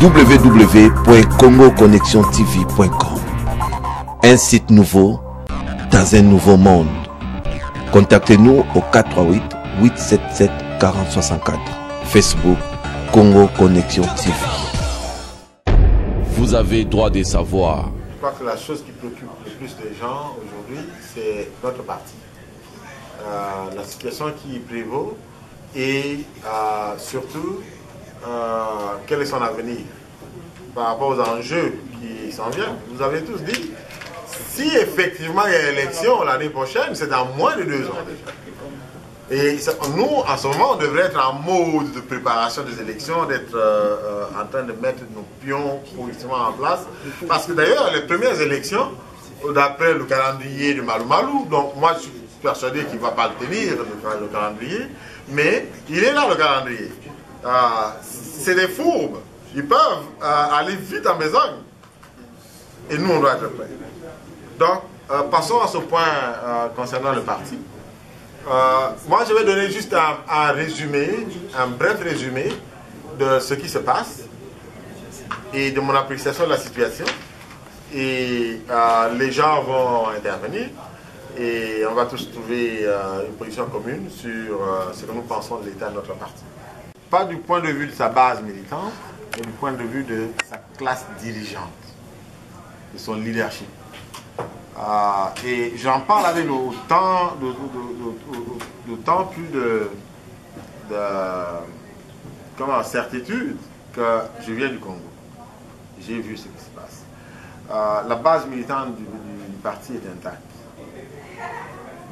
www.congoconnexiontv.com. Un site nouveau dans un nouveau monde. Contactez-nous au 438 877 4064. Facebook Congo Connexion TV. Vous avez droit de savoir. Je crois que la chose qui préoccupe le plus les gens aujourd'hui, c'est notre parti. La situation qui y prévaut et surtout quel est son avenir par rapport aux enjeux qui s'en viennent. Vous avez tous dit, si effectivement il y a élection l'année prochaine, c'est dans moins de 2 ans. Et nous, en ce moment, on devrait être en mode de préparation des élections, d'être en train de mettre nos pions progressivement en place. Parce que d'ailleurs, les premières élections, d'après le calendrier de Malou Malou, donc moi je suis persuadé qu'il ne va pas le tenir, le calendrier, mais il est là le calendrier. C'est des fourbes, ils peuvent aller vite en besogne. Et nous, on doit être prêts. Donc, passons à ce point concernant le parti. Moi, je vais donner juste un résumé, un bref résumé de ce qui se passe et de mon appréciation de la situation. Et les gens vont intervenir et on va tous trouver une position commune sur ce que nous pensons de l'état de notre parti. Pas du point de vue de sa base militante, mais du point de vue de sa classe dirigeante, de son leadership. Et j'en parle avec d'autant plus de certitude que je viens du Congo. J'ai vu ce qui se passe. La base militante du parti est intacte.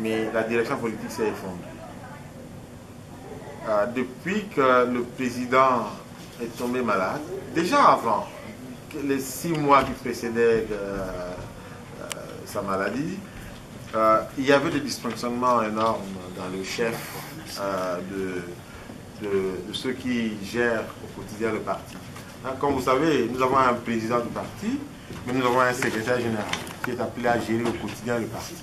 Mais la direction politique s'est effondrée. Depuis que le président est tombé malade, déjà avant, les 6 mois qui précédaient sa maladie, il y avait des dysfonctionnements énormes dans le chef de ceux qui gèrent au quotidien le parti. Comme vous savez, nous avons un président du parti, mais nous avons un secrétaire général qui est appelé à gérer au quotidien le parti.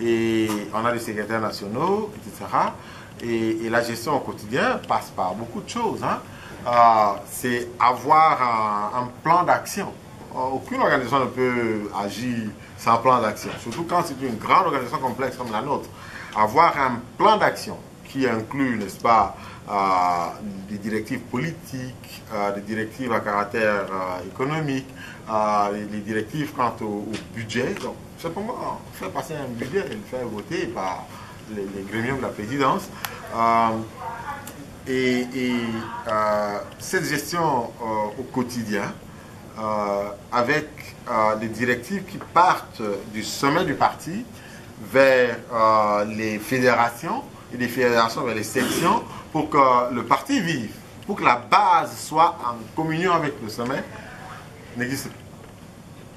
Et on a des secrétaires nationaux, etc. Et la gestion au quotidien passe par beaucoup de choses. C'est avoir un plan d'action. Aucune organisation ne peut agir sans plan d'action, surtout quand c'est une grande organisation complexe comme la nôtre. Avoir un plan d'action qui inclut, n'est-ce pas, des directives politiques, des directives à caractère économique, les directives quant au budget. Donc, simplement faire passer un budget et le faire voter par les grémiums de la présidence. Cette gestion au quotidien, avec des directives qui partent du sommet du parti vers les fédérations et des fédérations vers les sections pour que le parti vive, pour que la base soit en communion avec le sommet, n'existe pas.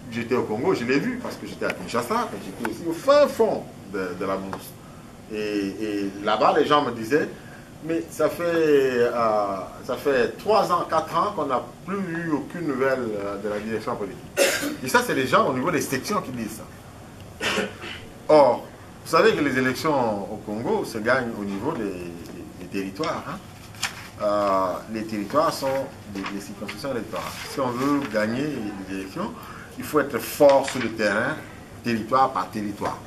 J'étais au Congo, je l'ai vu parce que j'étais à Kinshasa, mais j'étais aussi au fin fond de la bourse. Et là-bas, les gens me disaient, mais ça fait 3 ans, 4 ans qu'on n'a plus eu aucune nouvelle de la direction politique. Et ça, c'est les gens au niveau des sections qui disent ça. Or, vous savez que les élections au Congo se gagnent au niveau des territoires. Les territoires sont des circonscriptions électorales. Si on veut gagner les élections, il faut être fort sur le terrain, territoire par territoire.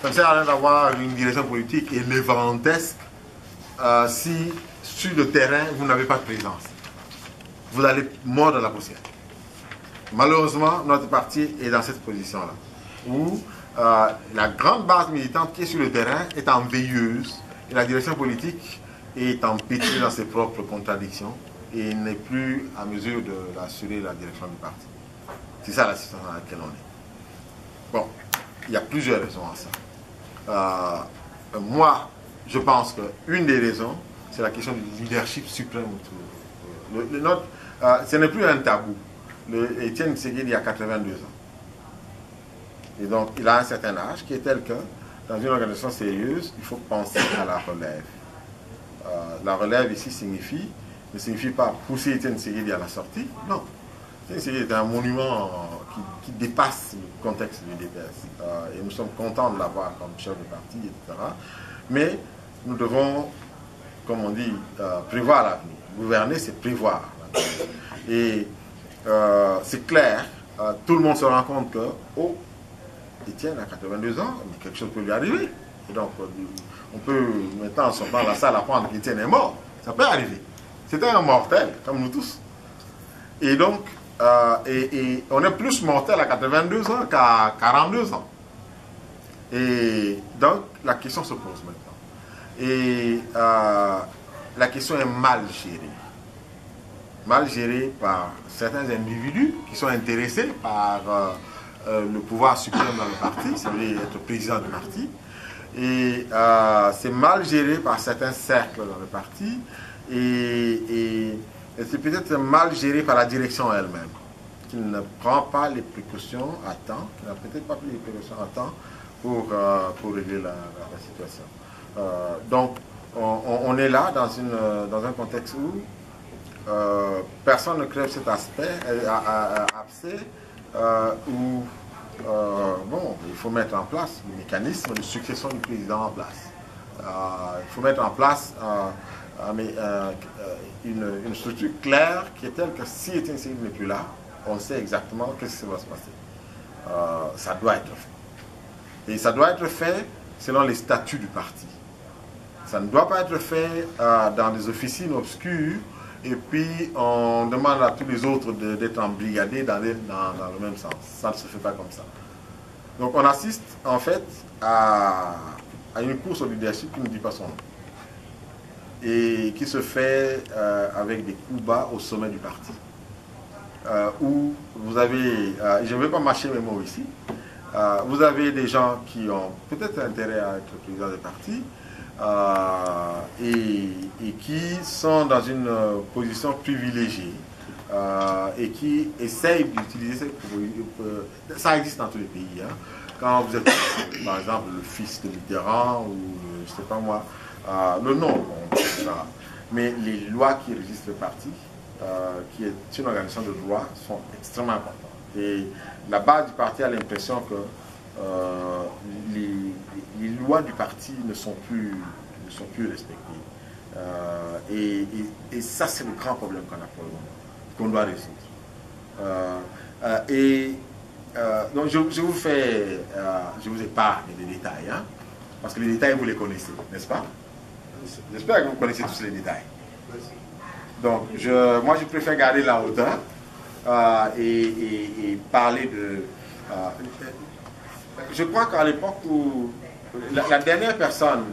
Ça ne sert à rien d'avoir une direction politique éléphantesque si sur le terrain vous n'avez pas de présence. Vous allez mordre la poussière. Malheureusement, notre parti est dans cette position-là, où la grande base militante qui est sur le terrain est en veilleuse et la direction politique est empêtrée dans ses propres contradictions et n'est plus à mesure d'assurer la direction du parti. C'est ça la situation dans laquelle on est. Bon, il y a plusieurs raisons à ça. Moi, je pense qu'une des raisons, c'est la question du leadership suprême autour. Ce n'est plus un tabou. Étienne Tshisekedi a 82 ans. Et donc, il a un certain âge qui est tel que, dans une organisation sérieuse, il faut penser à la relève. La relève ici ne signifie pas pousser Étienne Tshisekedi à la sortie, non. C'est un monument qui dépasse le contexte du DPS. Et nous sommes contents de l'avoir comme chef de parti, etc. Mais nous devons, comme on dit, prévoir l'avenir. Gouverner, c'est prévoir. Et c'est clair, tout le monde se rend compte que, oh, Étienne a 82 ans, mais quelque chose peut lui arriver. Et donc, on peut maintenant sortir dans la salle apprendre qu'Étienne est mort. Ça peut arriver. C'était un mortel, comme nous tous. Et donc, et on est plus mortel à 82 ans qu'à 42 ans. Et donc, la question se pose maintenant. Et la question est mal gérée. Mal gérée par certains individus qui sont intéressés par le pouvoir suprême dans le parti, ça veut dire être président du parti. Et c'est mal géré par certains cercles dans le parti. Et c'est peut-être mal géré par la direction elle-même, qui ne prend pas les précautions à temps, qui n'a peut-être pas pris les précautions à temps pour régler la situation. Donc, on est là dans un contexte où personne ne crève cet aspect, où bon, il faut mettre en place le mécanisme de succession du président en place. Il faut mettre en place une structure claire qui est telle que si Étienne Tshisekedi n'est plus là, on sait exactement qu'est-ce qui va se passer. Ça doit être fait. Et ça doit être fait selon les statuts du parti. Ça ne doit pas être fait dans des officines obscures et puis on demande à tous les autres d'être embrigadés dans le même sens. Ça ne se fait pas comme ça. Donc on assiste en fait à une course au leadership qui ne dit pas son nom. Et qui se fait avec des coups bas au sommet du parti. Où vous avez, je ne vais pas mâcher mes mots ici, vous avez des gens qui ont peut-être intérêt à être président du parti et qui sont dans une position privilégiée et qui essayent d'utiliser, ça existe dans tous les pays, hein. Quand vous êtes par exemple le fils de Mitterrand ou je ne sais pas moi, le nom, bon, mais les lois qui régissent le parti, qui est une organisation de loi, sont extrêmement importantes. Et la base du parti a l'impression que les lois du parti ne sont plus respectées. Et ça, c'est le grand problème qu'on a pour le moment, qu'on doit résoudre. Donc, je vous épargne des détails, hein, parce que les détails, vous les connaissez, n'est-ce pas? J'espère que vous connaissez tous les détails. Donc, moi, je préfère garder la hauteur et parler de... je crois qu'à l'époque où la dernière personne,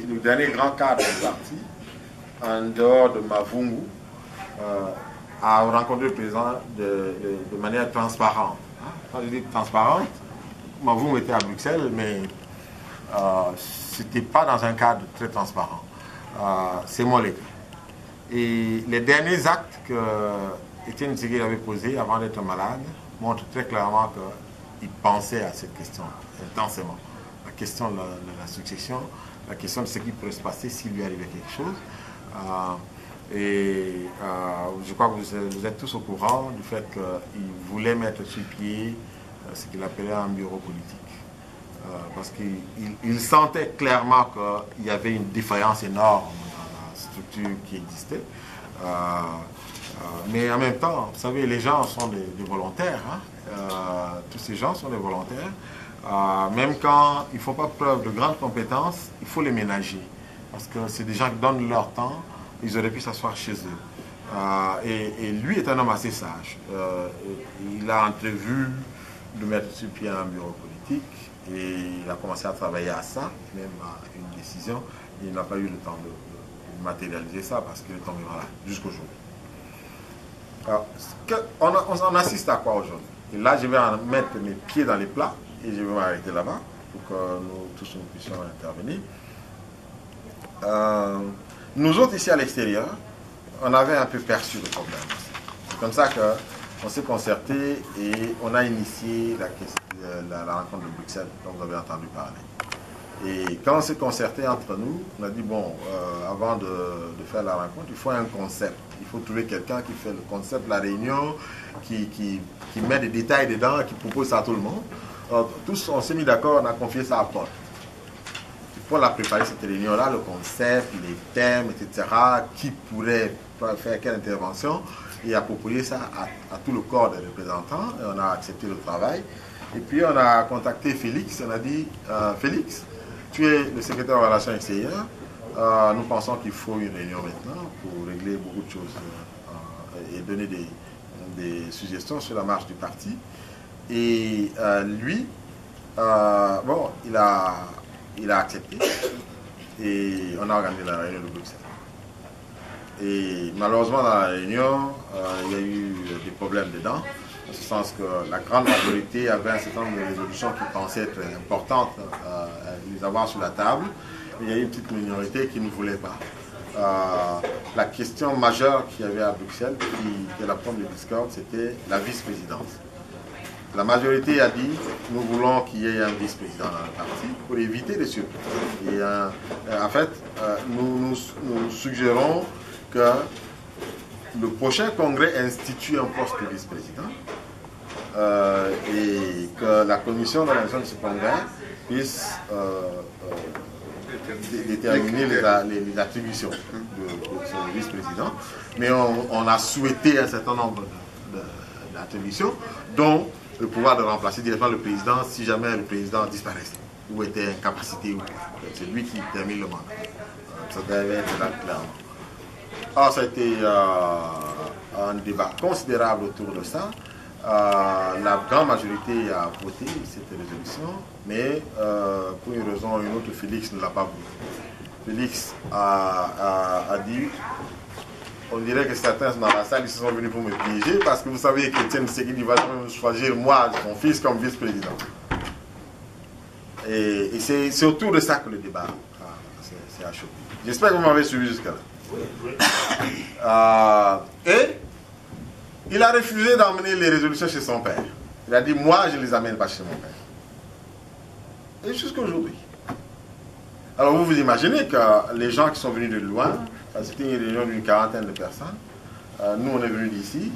le dernier grand cadre du parti, en dehors de Mavungu, a rencontré le président de manière transparente. Quand je dis transparente, Mavungu était à Bruxelles, mais c'était pas dans un cadre très transparent. C'est moi l'écrit. Et les derniers actes que Étienne Tshisekedi avait posés avant d'être malade montrent très clairement qu'il pensait à cette question intensément. La question de la succession, la question de ce qui pourrait se passer s'il lui arrivait quelque chose. Je crois que vous êtes tous au courant du fait qu'il voulait mettre sur pied ce qu'il appelait un bureau politique. Parce qu'il sentait clairement qu'il y avait une différence énorme dans la structure qui existait. Mais en même temps, vous savez, les gens sont des volontaires. Hein? Tous ces gens sont des volontaires. Même quand ils ne font pas preuve de grandes compétences, il faut les ménager. Parce que c'est des gens qui donnent leur temps, ils auraient pu s'asseoir chez eux. Et lui est un homme assez sage. Il a entrevu de mettre sur pied un bureau politique. Et il a commencé à travailler à ça, même à une décision. Il n'a pas eu le temps de matérialiser ça parce qu'il est tombé malade jusqu'aujourd'hui. Alors, on assiste à quoi aujourd'hui? Et là, je vais mettre mes pieds dans les plats et je vais m'arrêter là-bas pour que nous tous nous puissions intervenir. Nous autres ici à l'extérieur, on avait un peu perçu le problème. C'est comme ça qu'on s'est concerté et on a initié la rencontre de Bruxelles dont vous avez entendu parler. Et quand on s'est concerté entre nous, on a dit bon, avant de faire la rencontre, il faut un concept. Il faut trouver quelqu'un qui fait le concept de la réunion, qui met des détails dedans, qui propose ça à tout le monde. Alors, tous on s'est mis d'accord, on a confié ça à Paul. Paul a préparé cette réunion-là, le concept, les thèmes, etc., qui pourrait faire quelle intervention. et a proposé ça à tout le corps des représentants. Et on a accepté le travail. Et puis on a contacté Félix. On a dit, Félix, tu es le secrétaire aux relations extérieures. Nous pensons qu'il faut une réunion maintenant pour régler beaucoup de choses et donner des suggestions sur la marche du parti. Et lui, bon, il a accepté et on a organisé la réunion de Bruxelles. Et malheureusement, dans la réunion, il y a eu des problèmes dedans, en ce sens que la grande majorité avait un certain nombre de résolutions qui pensaient être importantes les avoir sur la table. Et il y a eu une petite minorité qui ne voulait pas. La question majeure qu'il y avait à Bruxelles, qui est la forme de discorde, c'était la vice-présidence. La majorité a dit, nous voulons qu'il y ait un vice-président dans le parti pour éviter les surprises. Et en fait, nous suggérons que le prochain congrès institue un poste de vice-président et que la commission d'organisation de ce congrès puisse déterminer les attributions de ce vice-président. Mais on a souhaité un certain nombre d'attributions, dont le pouvoir de remplacer directement le président si jamais le président disparaissait ou était incapacité. C'est lui qui termine le mandat. Ça devait être là clairement. Alors ça a été un débat considérable autour de ça. La grande majorité a voté cette résolution, mais pour une raison ou une autre, Félix ne l'a pas voulu. Félix a dit, on dirait que certains dans la salle ils sont venus pour me piéger parce que vous savez qu'Étienne Tshisekedi va jamais me choisir moi, son fils, comme vice-président. Et c'est autour de ça que le débat s'est achevé. J'espère que vous m'avez suivi jusqu'à là. Et il a refusé d'emmener les résolutions chez son père. Il a dit, moi, je ne les amène pas chez mon père. Et jusqu'à aujourd'hui. Alors, vous vous imaginez que les gens qui sont venus de loin, c'était une réunion d'une quarantaine de personnes. Nous, on est venus d'ici.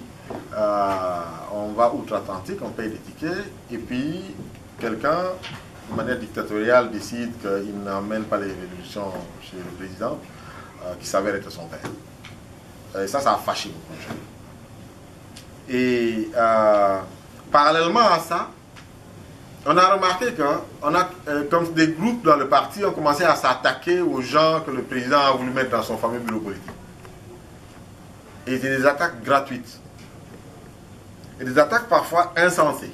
On va outre-Atlantique, on paye des tickets. Et puis, quelqu'un, de manière dictatoriale, décide qu'il n'emmène pas les résolutions chez le président, qui s'avère être son père. Et ça a fâché beaucoup de gens. Et parallèlement à ça, on a remarqué que comme des groupes dans le parti ont commencé à s'attaquer aux gens que le président a voulu mettre dans son fameux bureau politique. Et c'est des attaques gratuites. Et des attaques parfois insensées.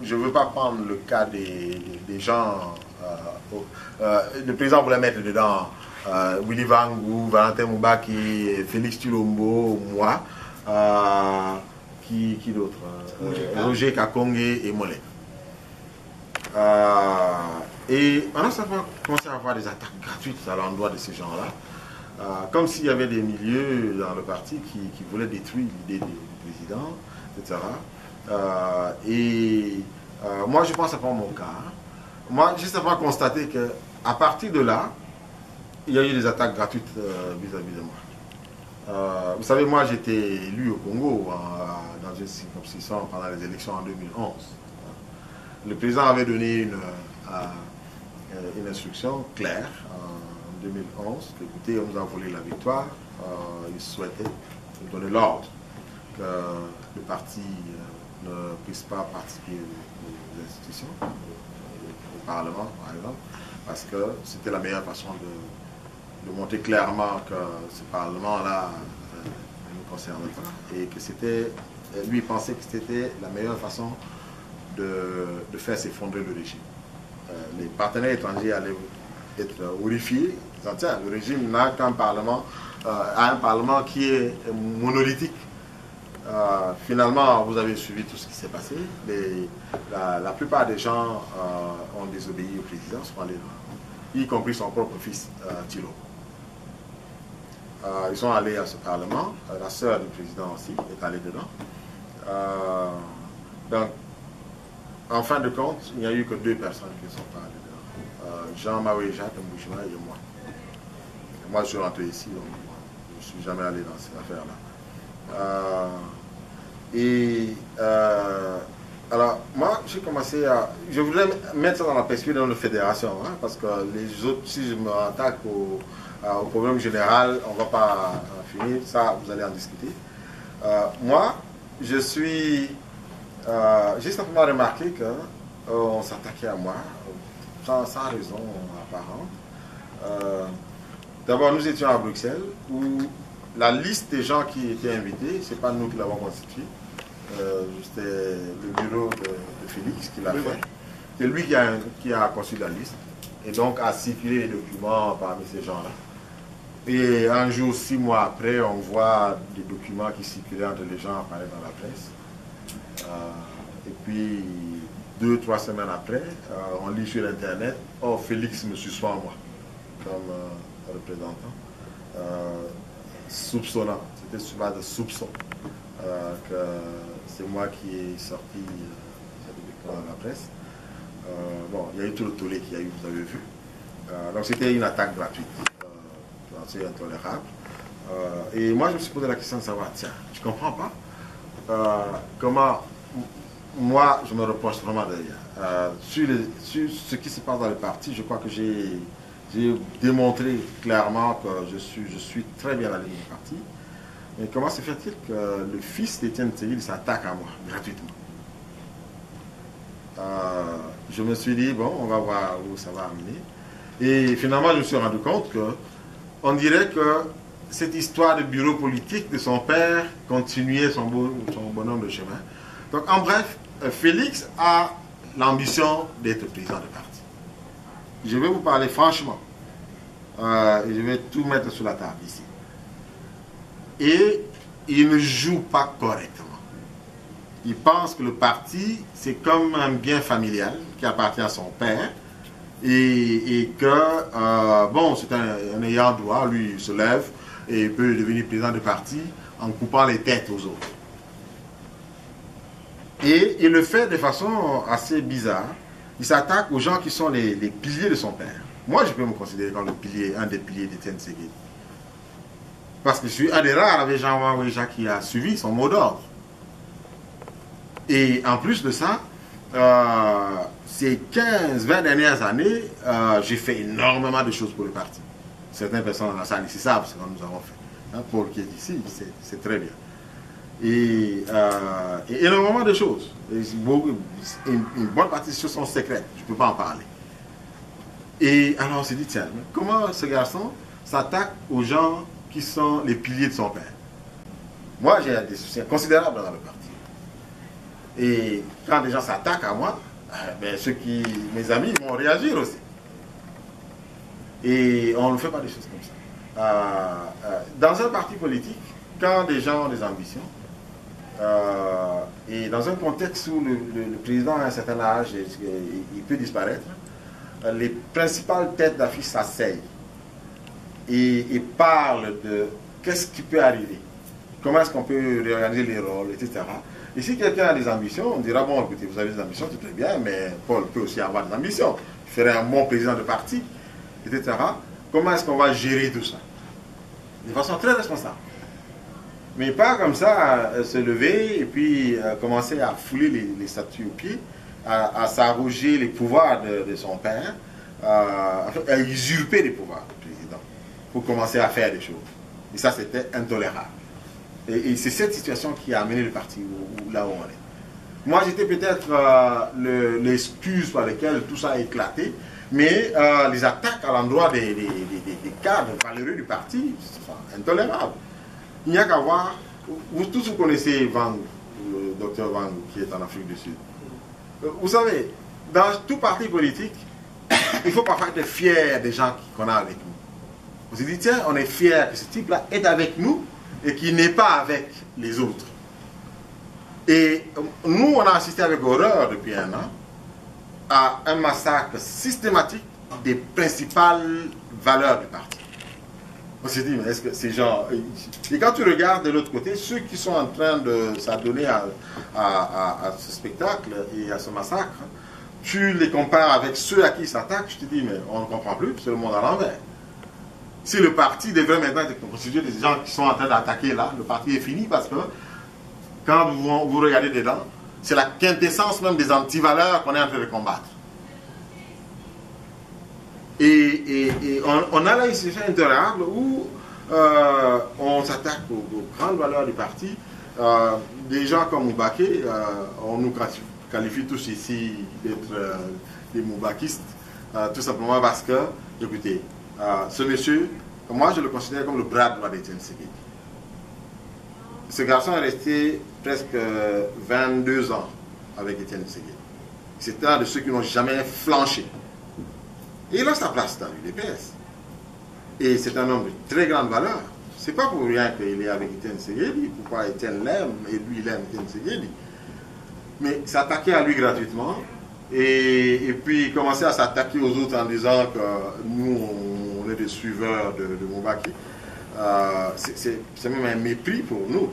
Je ne veux pas prendre le cas des gens... le président voulait mettre dedans Willy Vangou, Valentin Moubaki, Félix Tulombo, moi, qui d'autre, Roger Kakongé et Mollet. Et on a commencé à avoir des attaques gratuites à l'endroit de ces gens-là, comme s'il y avait des milieux dans le parti qui voulaient détruire l'idée du président, etc. Moi, je pense à pas mon cas. Moi, juste à constater qu'à partir de là, il y a eu des attaques gratuites vis-à-vis de moi. Vous savez, moi, j'étais élu au Congo dans une circonscription pendant les élections en 2011. Le président avait donné une instruction claire en 2011. Écoutez, on nous a volé la victoire. Il souhaitait nous donner l'ordre que le parti ne puisse pas participer aux institutions, au Parlement, par exemple, parce que c'était la meilleure façon de montrer clairement que ce Parlement-là ne nous concernait pas et que c'était, lui pensait que c'était la meilleure façon de faire s'effondrer le régime. Les partenaires étrangers allaient être horrifiés. Tiens, le régime n'a qu'un Parlement, un Parlement qui est monolithique. Finalement, vous avez suivi tout ce qui s'est passé. La plupart des gens ont désobéi au président, y compris son propre fils, Thilo. Ils sont allés à ce Parlement. La sœur du président aussi est allée dedans. Donc, en fin de compte, il n'y a eu que 2 personnes qui ne sont pas allées dedans. Jean-Marie Jacques Mbouchima et moi. Moi, je suis rentré ici, donc je ne suis jamais allé dans cette affaire-là. Alors, moi, j'ai commencé à... Je voudrais mettre ça dans la perspective de notre fédération, hein, parce que les autres, si je me attaque au problème général, on ne va pas finir, ça, vous allez en discuter. Moi, j'ai simplement remarqué qu'on s'attaquait à moi sans raison apparente. D'abord, nous étions à Bruxelles, où la liste des gens qui étaient invités, c'est pas nous qui l'avons constituée, c'était le bureau de Félix qui l'a fait. C'est lui qui a conçu la liste, et donc a circulé les documents parmi ces gens-là. Et un jour, 6 mois après, on voit des documents qui circulaient entre les gens apparaître dans la presse. Et puis, 2-3 semaines après, on lit sur Internet, « Oh, Félix me suspend moi, comme représentant. » Soupçonnant, c'était sur base de soupçon que c'est moi qui ai sorti cette document dans la presse. Bon, il y a eu tout le tollé qu'il y a eu, vous avez vu. Donc c'était une attaque gratuite. C'est intolérable. Et moi, je me suis posé la question de savoir, tiens, je ne comprends pas comment moi, je me reproche vraiment de rien. Sur ce qui se passe dans le parti, je crois que j'ai démontré clairement que je suis très bien aligné du parti. Mais comment se fait-il que le fils d'Étienne Tsegui s'attaque à moi, gratuitement? Je me suis dit, bon, on va voir où ça va amener. Et finalement, je me suis rendu compte que on dirait que cette histoire de bureau politique de son père continuait son bonhomme de chemin. Donc, en bref, Félix a l'ambition d'être président de parti. Je vais vous parler franchement. Et je vais tout mettre sur la table ici. Et il ne joue pas correctement. Il pense que le parti, c'est comme un bien familial qui appartient à son père. Et que, bon, c'est un ayant droit, lui, il se lève et peut devenir président de parti en coupant les têtes aux autres. Et il le fait de façon assez bizarre. Il s'attaque aux gens qui sont les piliers de son père. Moi, je peux me considérer comme un des piliers d'Étienne Tsegui. Parce que je suis un des rares avec Jean Wangweja qui a suivi son mot d'ordre. Et en plus de ça, ces 15-20 dernières années, j'ai fait énormément de choses pour le parti. Certaines personnes dans la salle ici savent ce que nous avons fait. Hein, Paul qui est ici, c'est très bien. Et énormément de choses. Une bonne partie des choses sont secrètes, je ne peux pas en parler. Et alors on s'est dit, tiens, comment ce garçon s'attaque aux gens qui sont les piliers de son père? Moi, j'ai des soutiens considérables dans le parti. Et quand des gens s'attaquent à moi, ben, mes amis vont réagir aussi. Et on ne fait pas des choses comme ça. Dans un parti politique, quand des gens ont des ambitions, et dans un contexte où le président a un certain âge et il peut disparaître, les principales têtes d'affiche s'asseyent et parlent de qu'est-ce qui peut arriver, comment est-ce qu'on peut réorganiser les rôles, etc. Et si quelqu'un a des ambitions, on dira, bon, écoutez, vous avez des ambitions, c'est très bien, mais Paul peut aussi avoir des ambitions. Il ferait un bon président de parti, etc. Comment est-ce qu'on va gérer tout ça? De façon très responsable. Mais pas comme ça, se lever et puis commencer à fouler les statues aux pieds, à s'arroger les pouvoirs de son père, à usurper les pouvoirs du président, pour commencer à faire des choses. Et ça, c'était intolérable. Et c'est cette situation qui a amené le parti là où on est. Moi, j'étais peut-être l'excuse par laquelle tout ça a éclaté, mais les attaques à l'endroit des cadres valeureux du parti, c'est intolérable. Il n'y a qu'à voir, vous tous vous connaissez Wang, le docteur Wang qui est en Afrique du Sud. Vous savez, dans tout parti politique, il faut parfois être fier des gens qu'on a avec nous. On se dit, tiens, on est fier que ce type-là est avec nous et qu'il n'est pas avec les autres. Et nous, on a assisté avec horreur depuis un an à un massacre systématique des principales valeurs du parti. On s'est dit, mais est-ce que ces gens... Et quand tu regardes de l'autre côté, ceux qui sont en train de s'adonner à ce spectacle et à ce massacre, tu les compares avec ceux à qui ils s'attaquent, je te dis, mais on ne comprend plus, c'est le monde à l'envers. Si le parti devrait maintenant être constitué des gens qui sont en train d'attaquer là, le parti est fini parce que quand vous regardez dedans, c'est la quintessence même des antivaleurs qu'on est en train de combattre. Et on a là une situation intolérable où on s'attaque aux grandes valeurs du parti des gens comme Moubaké, on nous qualifie tous ici d'être des moubakistes, tout simplement parce que, écoutez, ce monsieur, moi je le considère comme le bras droit d'Étienne Tshisekedi. Ce garçon est resté presque 22 ans avec Étienne Tshisekedi. C'est un de ceux qui n'ont jamais flanché. Et il a sa place dans l'UDPS. Et c'est un homme de très grande valeur. C'est pas pour rien qu'il est avec Étienne Tshisekedi, pourquoi Étienne l'aime et lui il aime Étienne Tshisekedi. Mais s'attaquer à lui gratuitement et puis commencer à s'attaquer aux autres en disant que nous on est des suiveurs de Moubaké, c'est même un mépris pour nous.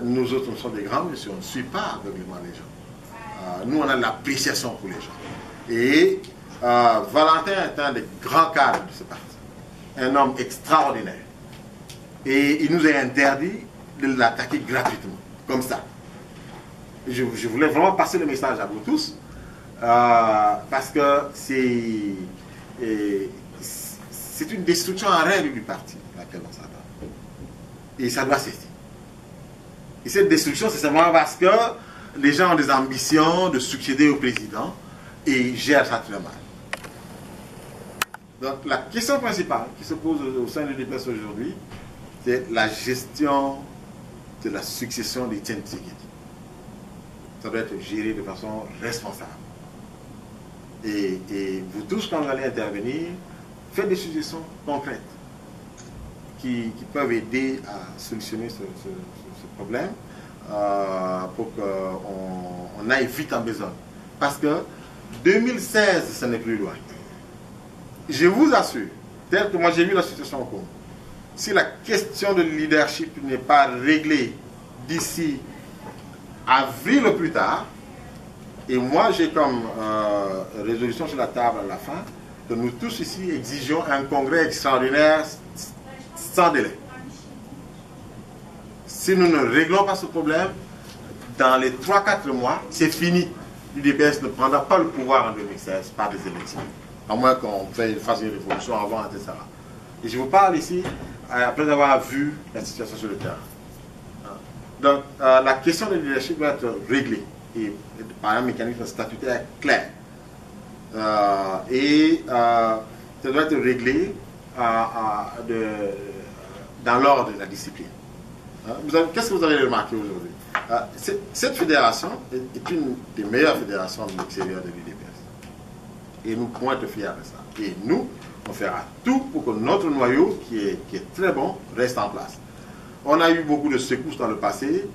Nous autres, nous sommes des grands messieurs, on ne suit pas aveuglément les gens. Nous, on a de l'appréciation pour les gens. Et Valentin est un des grands cadres de ce parti. Un homme extraordinaire. Et il nous est interdit de l'attaquer gratuitement, comme ça. Je voulais vraiment passer le message à vous tous, parce que c'est une destruction en règle du parti à laquelle on s'attend. Et ça doit cesser. Et cette destruction, c'est simplement parce que les gens ont des ambitions de succéder au président et gèrent ça très mal. Donc la question principale qui se pose au sein de l'UDPS aujourd'hui, c'est la gestion de la succession d'Étienne Tshisekedi. Ça doit être géré de façon responsable. Et vous tous, quand vous allez intervenir, faites des suggestions concrètes qui peuvent aider à solutionner ce problème pour qu'on aille vite en besogne. Parce que 2016, ce n'est plus loin. Je vous assure, tel que moi j'ai vu la situation au Congo, si la question de leadership n'est pas réglée d'ici avril au plus tard, et moi j'ai comme résolution sur la table à la fin, que nous tous ici exigeons un congrès extraordinaire sans délai. Si nous ne réglons pas ce problème, dans les 3-4 mois, c'est fini. L'UDPS ne prendra pas le pouvoir en 2016 par des élections. À moins qu'on fasse une révolution avant, etc. Et je vous parle ici après avoir vu la situation sur le terrain. Donc, la question de leadership doit être réglée et par un mécanisme statutaire clair. Ça doit être réglé dans l'ordre de la discipline. Qu'est-ce que vous avez remarqué aujourd'hui? Cette fédération est une des meilleures fédérations de l'extérieur de l'UDPS. Et nous pouvons être fiers de ça. Et nous, on fera tout pour que notre noyau, qui est très bon, reste en place. On a eu beaucoup de secousses dans le passé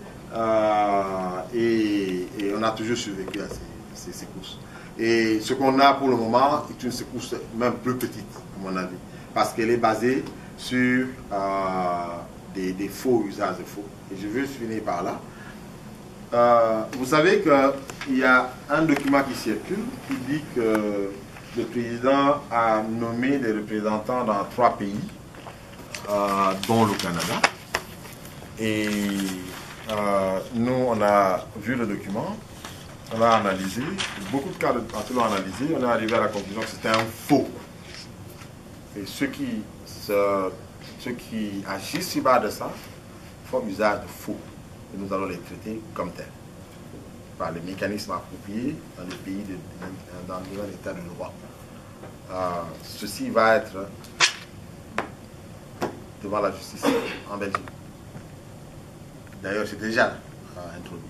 et on a toujours survécu à ces secousses. Et ce qu'on a pour le moment est une secousse même plus petite, à mon avis, parce qu'elle est basée sur des faux usages de faux. Et je veux finir par là. Vous savez qu'il y a un document qui circule qui dit que le président a nommé des représentants dans 3 pays, dont le Canada. Et nous, on a vu le document, on l'a analysé, beaucoup de cas d'entre l'ont analysé, on est arrivé à la conclusion que c'était un faux. Et ceux qui agissent sur base de ça font usage de faux. Et nous allons les traiter comme tels, par les mécanismes appropriés dans les pays dans l'état de droit. Ceci va être devant la justice en Belgique. D'ailleurs, c'est déjà introduit.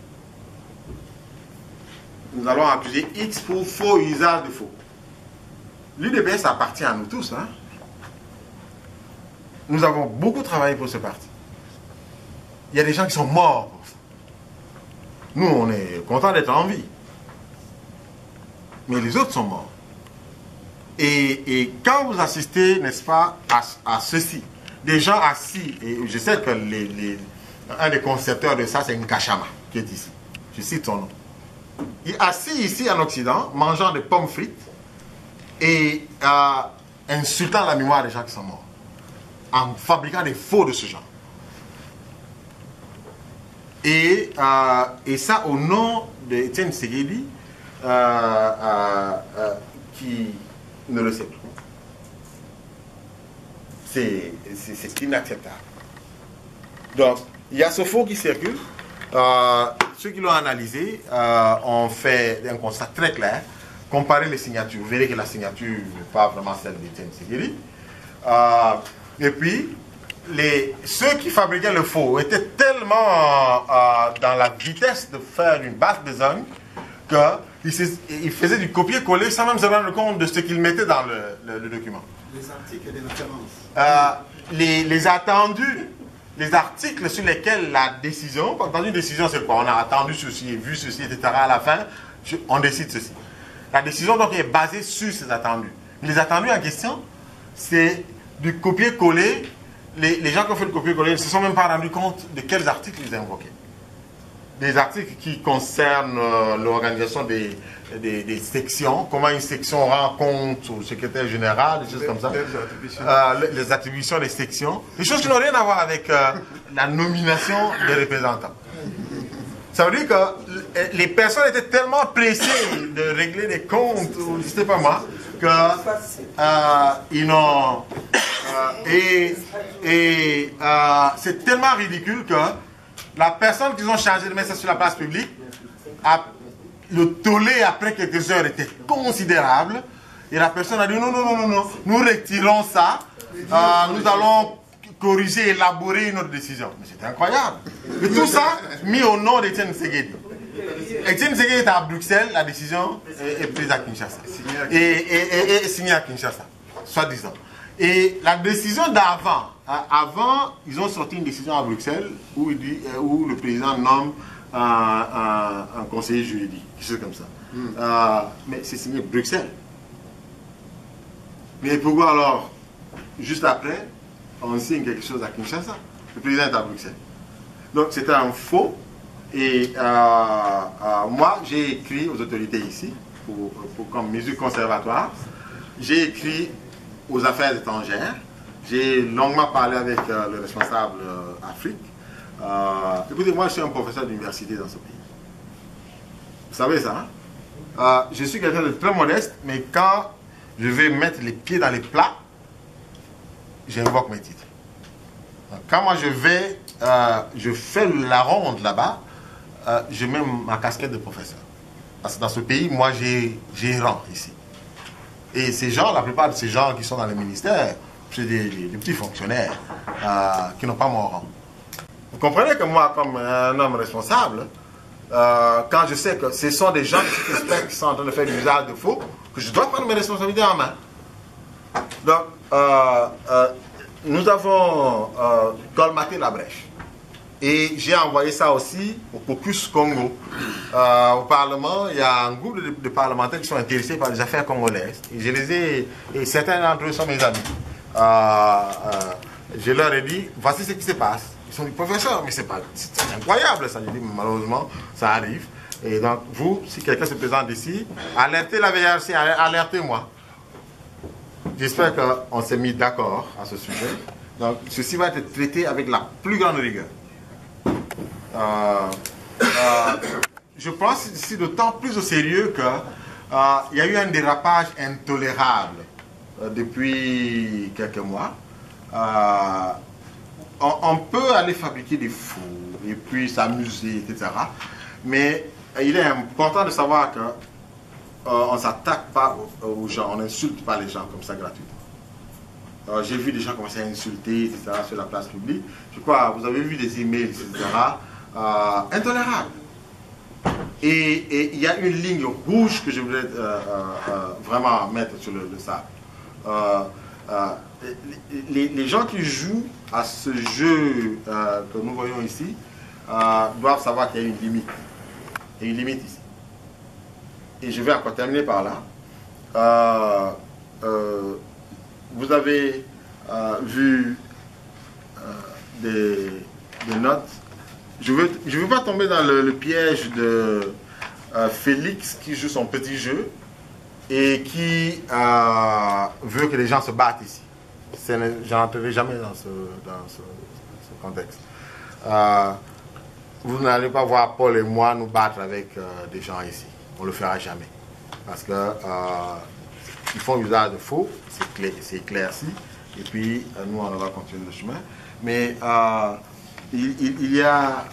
Nous allons accuser X pour faux usage de faux. L'UDPS appartient à nous tous. Hein? Nous avons beaucoup travaillé pour ce parti. Il y a des gens qui sont morts pour ça. Nous, on est contents d'être en vie. Mais les autres sont morts. Et quand vous assistez, n'est-ce pas, à ceci, des gens assis, et je sais que un des concepteurs de ça, c'est Nkachama, qui est ici. Je cite son nom. Il est assis ici en Occident, mangeant des pommes frites et insultant la mémoire des gens qui sont morts, en fabriquant des faux de ce genre. Et ça au nom d'Étienne Tshisekedi, qui ne le sait plus. C'est inacceptable. Donc, il y a ce faux qui circule. Ceux qui l'ont analysé ont fait un constat très clair. Comparez les signatures, vous verrez que la signature n'est pas vraiment celle d'Étienne Tshisekedi. Et puis, ceux qui fabriquaient le faux étaient tellement dans la vitesse de faire une basse besogne qu'ils faisaient du copier-coller sans même se rendre compte de ce qu'ils mettaient dans le document. Les articles et les références. Les attendus, les articles sur lesquels la décision, quand une décision c'est quoi? On a attendu ceci et vu ceci, etc. À la fin, on décide ceci. La décision donc est basée sur ces attendus. Les attendus en question, c'est du copier-coller. Les gens qui ont fait le copier-coller ne se sont même pas rendus compte de quels articles ils invoquaient. Des articles qui concernent l'organisation des sections, comment une section rend compte au secrétaire général, des choses comme ça. Les attributions des sections. Des choses qui n'ont rien à voir avec la nomination des représentants. Ça veut dire que les personnes étaient tellement pressées de régler des comptes, ou je ne sais pas moi, que ils n'ont... c'est tellement ridicule que la personne qu'ils ont chargée de mettre ça sur la place publique, le tollé après quelques heures était considérable. Et la personne a dit non, nous retirons ça, nous allons corriger, élaborer une autre décision. Mais c'était incroyable. Et tout ça mis au nom d'Étienne Tshisekedi. Étienne Tshisekedi est à Bruxelles, la décision est prise à Kinshasa. Et signée à Kinshasa, soi-disant. Et la décision d'avant, avant, ils ont sorti une décision à Bruxelles où le président nomme un conseiller juridique, quelque chose comme ça. Mais c'est signé Bruxelles. Mais pourquoi alors, juste après, on signe quelque chose à Kinshasa? Le président est à Bruxelles. Donc c'était un faux. Et moi, j'ai écrit aux autorités ici, comme mesure conservatoire, j'ai écrit aux affaires étrangères, j'ai longuement parlé avec le responsable Afrique. Écoutez, moi je suis un professeur d'université dans ce pays. Vous savez ça, hein? Je suis quelqu'un de très modeste, mais quand je vais mettre les pieds dans les plats, j'invoque mes titres. Quand moi je fais la ronde là-bas, je mets ma casquette de professeur. Parce que dans ce pays, moi j'ai rang ici. Et ces gens, la plupart de ces gens qui sont dans les ministères, c'est des petits fonctionnaires qui n'ont pas mon rang. Vous comprenez que moi, comme un homme responsable, quand je sais que ce sont des gens qui sont en train de faire du usage de faux, que je dois prendre mes responsabilités en main. Donc, nous avons colmaté la brèche. Et j'ai envoyé ça aussi au Caucus Congo. Au Parlement, il y a un groupe de parlementaires qui sont intéressés par les affaires congolaises. Et et certains d'entre eux sont mes amis. Je leur ai dit, voici ce qui se passe. Ils sont dit, professeur, mais c'est incroyable ça. J'ai dit, malheureusement, ça arrive. Et donc, vous, si quelqu'un se présente ici, alertez la VRC, alertez-moi. J'espère qu'on s'est mis d'accord à ce sujet. Donc, ceci va être traité avec la plus grande rigueur. Je pense ici d'autant plus au sérieux qu'il y a eu un dérapage intolérable depuis quelques mois. On peut aller fabriquer des fous et puis s'amuser, etc. Mais il est important de savoir qu'on ne s'attaque pas aux gens, on n'insulte pas les gens comme ça gratuitement. J'ai vu des gens commencer à insulter, etc. sur la place publique. Je crois, vous avez vu des emails, etc. Intolérables. Et il y a une ligne rouge que je voudrais vraiment mettre sur le sable. Les gens qui jouent à ce jeu que nous voyons ici doivent savoir qu'il y a une limite. Il y a une limite ici. Et je vais encore terminer par là. Vous avez vu des notes. Je ne veux pas tomber dans le piège de Félix qui joue son petit jeu et qui veut que les gens se battent ici. Je n'entrerai jamais dans ce contexte. Vous n'allez pas voir Paul et moi nous battre avec des gens ici. On ne le fera jamais. Parce que ils font usage de faux, c'est éclairci. Et puis, nous, on va continuer le chemin. Mais il y a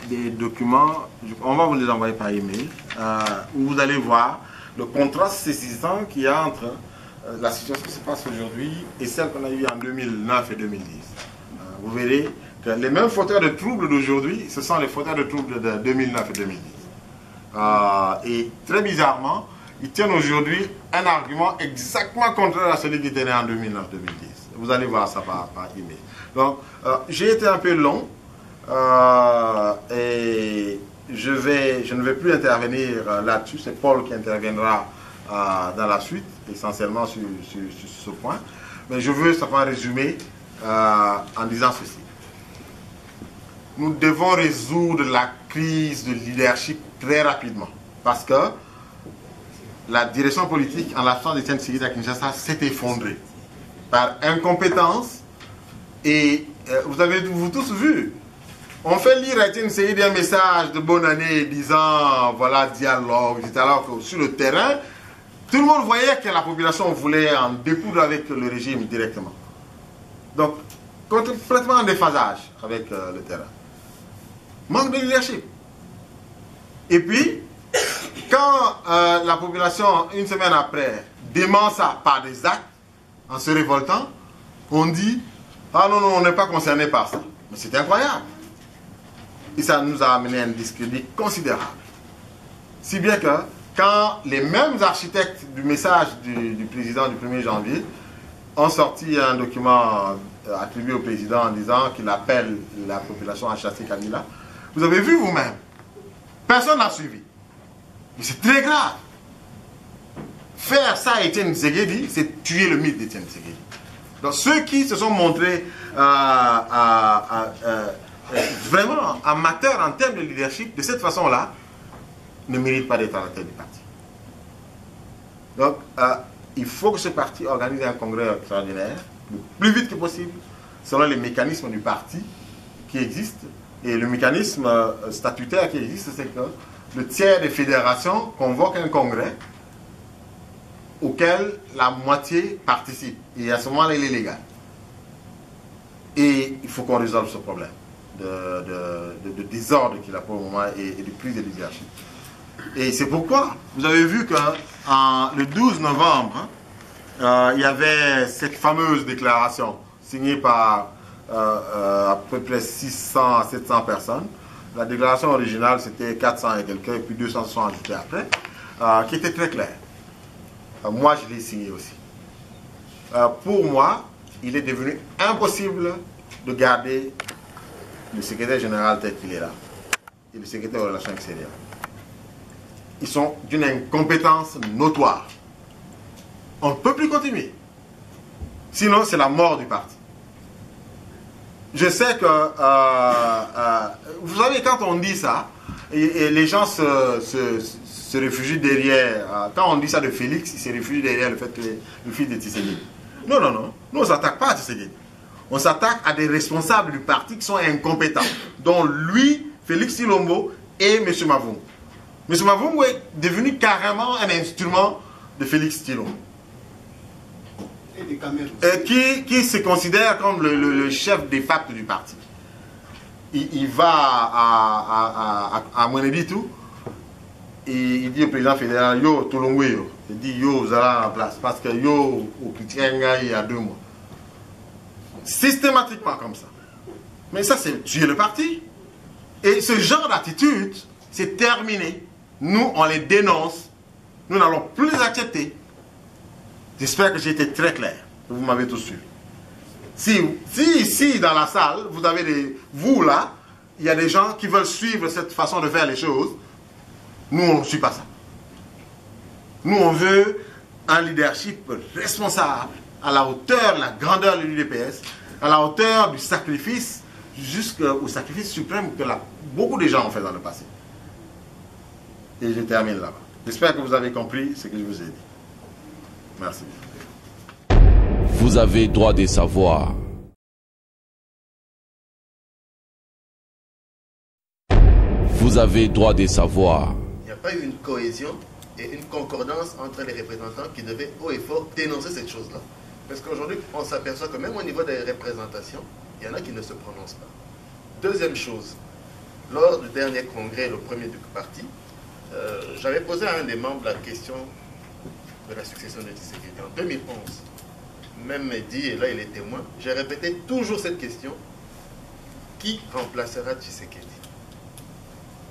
des documents, on va vous les envoyer par email, où vous allez voir le contraste saisissant qu'il y a entre la situation qui se passe aujourd'hui et celle qu'on a eue en 2009 et 2010. Vous verrez que les mêmes fauteurs de troubles d'aujourd'hui, ce sont les fauteurs de troubles de 2009 et 2010. Et très bizarrement, ils tiennent aujourd'hui un argument exactement contraire à celui qui tenait en 2009-2010. Vous allez voir ça par email. Donc, j'ai été un peu long et je ne vais plus intervenir là-dessus. C'est Paul qui interviendra dans la suite, essentiellement sur ce point. Mais je veux simplement résumer en disant ceci. Nous devons résoudre la crise de leadership très rapidement parce que la direction politique, en l'absence d'Étienne Tshisekedi à Kinshasa, s'est effondrée par incompétence et vous avez tous vu. On fait lire à Étienne Tshisekedi un message de bonne année disant voilà dialogue, etc. Alors que sur le terrain, tout le monde voyait que la population voulait en découdre avec le régime directement. Donc, complètement en déphasage avec le terrain. Manque de leadership. Et puis, quand la population, une semaine après, dément ça par des actes, en se révoltant, on dit « Ah non, non, on n'est pas concerné par ça ». Mais c'est incroyable. Et ça nous a amené un discrédit considérable. Si bien que, quand les mêmes architectes du message du président du 1er janvier ont sorti un document attribué au président en disant qu'il appelle la population à chasser Kabila, vous avez vu vous-même, personne n'a suivi. Mais c'est très grave. Faire ça à Étienne Tshisekedi, c'est tuer le mythe d'Étienne Tshisekedi. Donc ceux qui se sont montrés vraiment amateurs en termes de leadership, de cette façon-là, ne méritent pas d'être à la tête du parti. Donc, il faut que ce parti organise un congrès extraordinaire, le plus vite que possible, selon les mécanismes du parti qui existent. Et le mécanisme statutaire qui existe, c'est que le tiers des fédérations convoque un congrès auquel la moitié participe. Et à ce moment-là, il est légal. Et il faut qu'on résolve ce problème de désordre qu'il a pour le moment et de prise de leadership. Et c'est pourquoi vous avez vu que le 12 novembre, il y avait cette fameuse déclaration signée par à peu près 600 à 700 personnes. La déclaration originale, c'était 400 et quelques, et puis 200 sont ajoutés après, qui était très claire. Moi, je l'ai signé aussi. Pour moi, il est devenu impossible de garder le secrétaire général tel qu'il est là et le secrétaire aux relations extérieures. Ils sont d'une incompétence notoire. On ne peut plus continuer. Sinon, c'est la mort du parti. Je sais que, vous savez, quand on dit ça, et les gens se réfugient derrière, quand on dit ça de Félix, ils se réfugient derrière le fait que le fils de Tshisekedi. Non, non, non, nous on ne s'attaque pas à Tshisekedi. On s'attaque à des responsables du parti qui sont incompétents, dont lui, Félix Tshilombo et M. Mavungu. M. Mavungu est devenu carrément un instrument de Félix Tshilombo. Qui se considère comme le chef de facto du parti. Il va à Mweneditu et il dit au président fédéral, yo, Tolongwe, yo. Il dit, yo, vous allez en place. Parce que yo, au Kitienga, il y a 2 mois. Systématiquement comme ça. Mais ça, c'est tuer le parti. Et ce genre d'attitude, c'est terminé. Nous, on les dénonce. Nous n'allons plus les accepter. J'espère que j'ai été très clair. Que vous m'avez tous suivi. Si ici, dans la salle, vous avez vous là, il y a des gens qui veulent suivre cette façon de faire les choses, nous, on ne suit pas ça. Nous, on veut un leadership responsable, à la hauteur de la grandeur de l'UDPS, à la hauteur du sacrifice, jusqu'au sacrifice suprême que beaucoup de gens ont fait dans le passé. Et je termine là-bas. J'espère que vous avez compris ce que je vous ai dit. Merci. Vous avez droit de savoir. Vous avez droit de savoir. Il n'y a pas eu une cohésion et une concordance entre les représentants qui devaient haut et fort dénoncer cette chose-là. Parce qu'aujourd'hui, on s'aperçoit que même au niveau des représentations, il y en a qui ne se prononcent pas. Deuxième chose, lors du dernier congrès, le premier du parti, j'avais posé à un des membres la question de la succession de Tshisekedi en 2011. Même Mehdi, et là il est témoin, j'ai répété toujours cette question: qui remplacera Tshisekedi?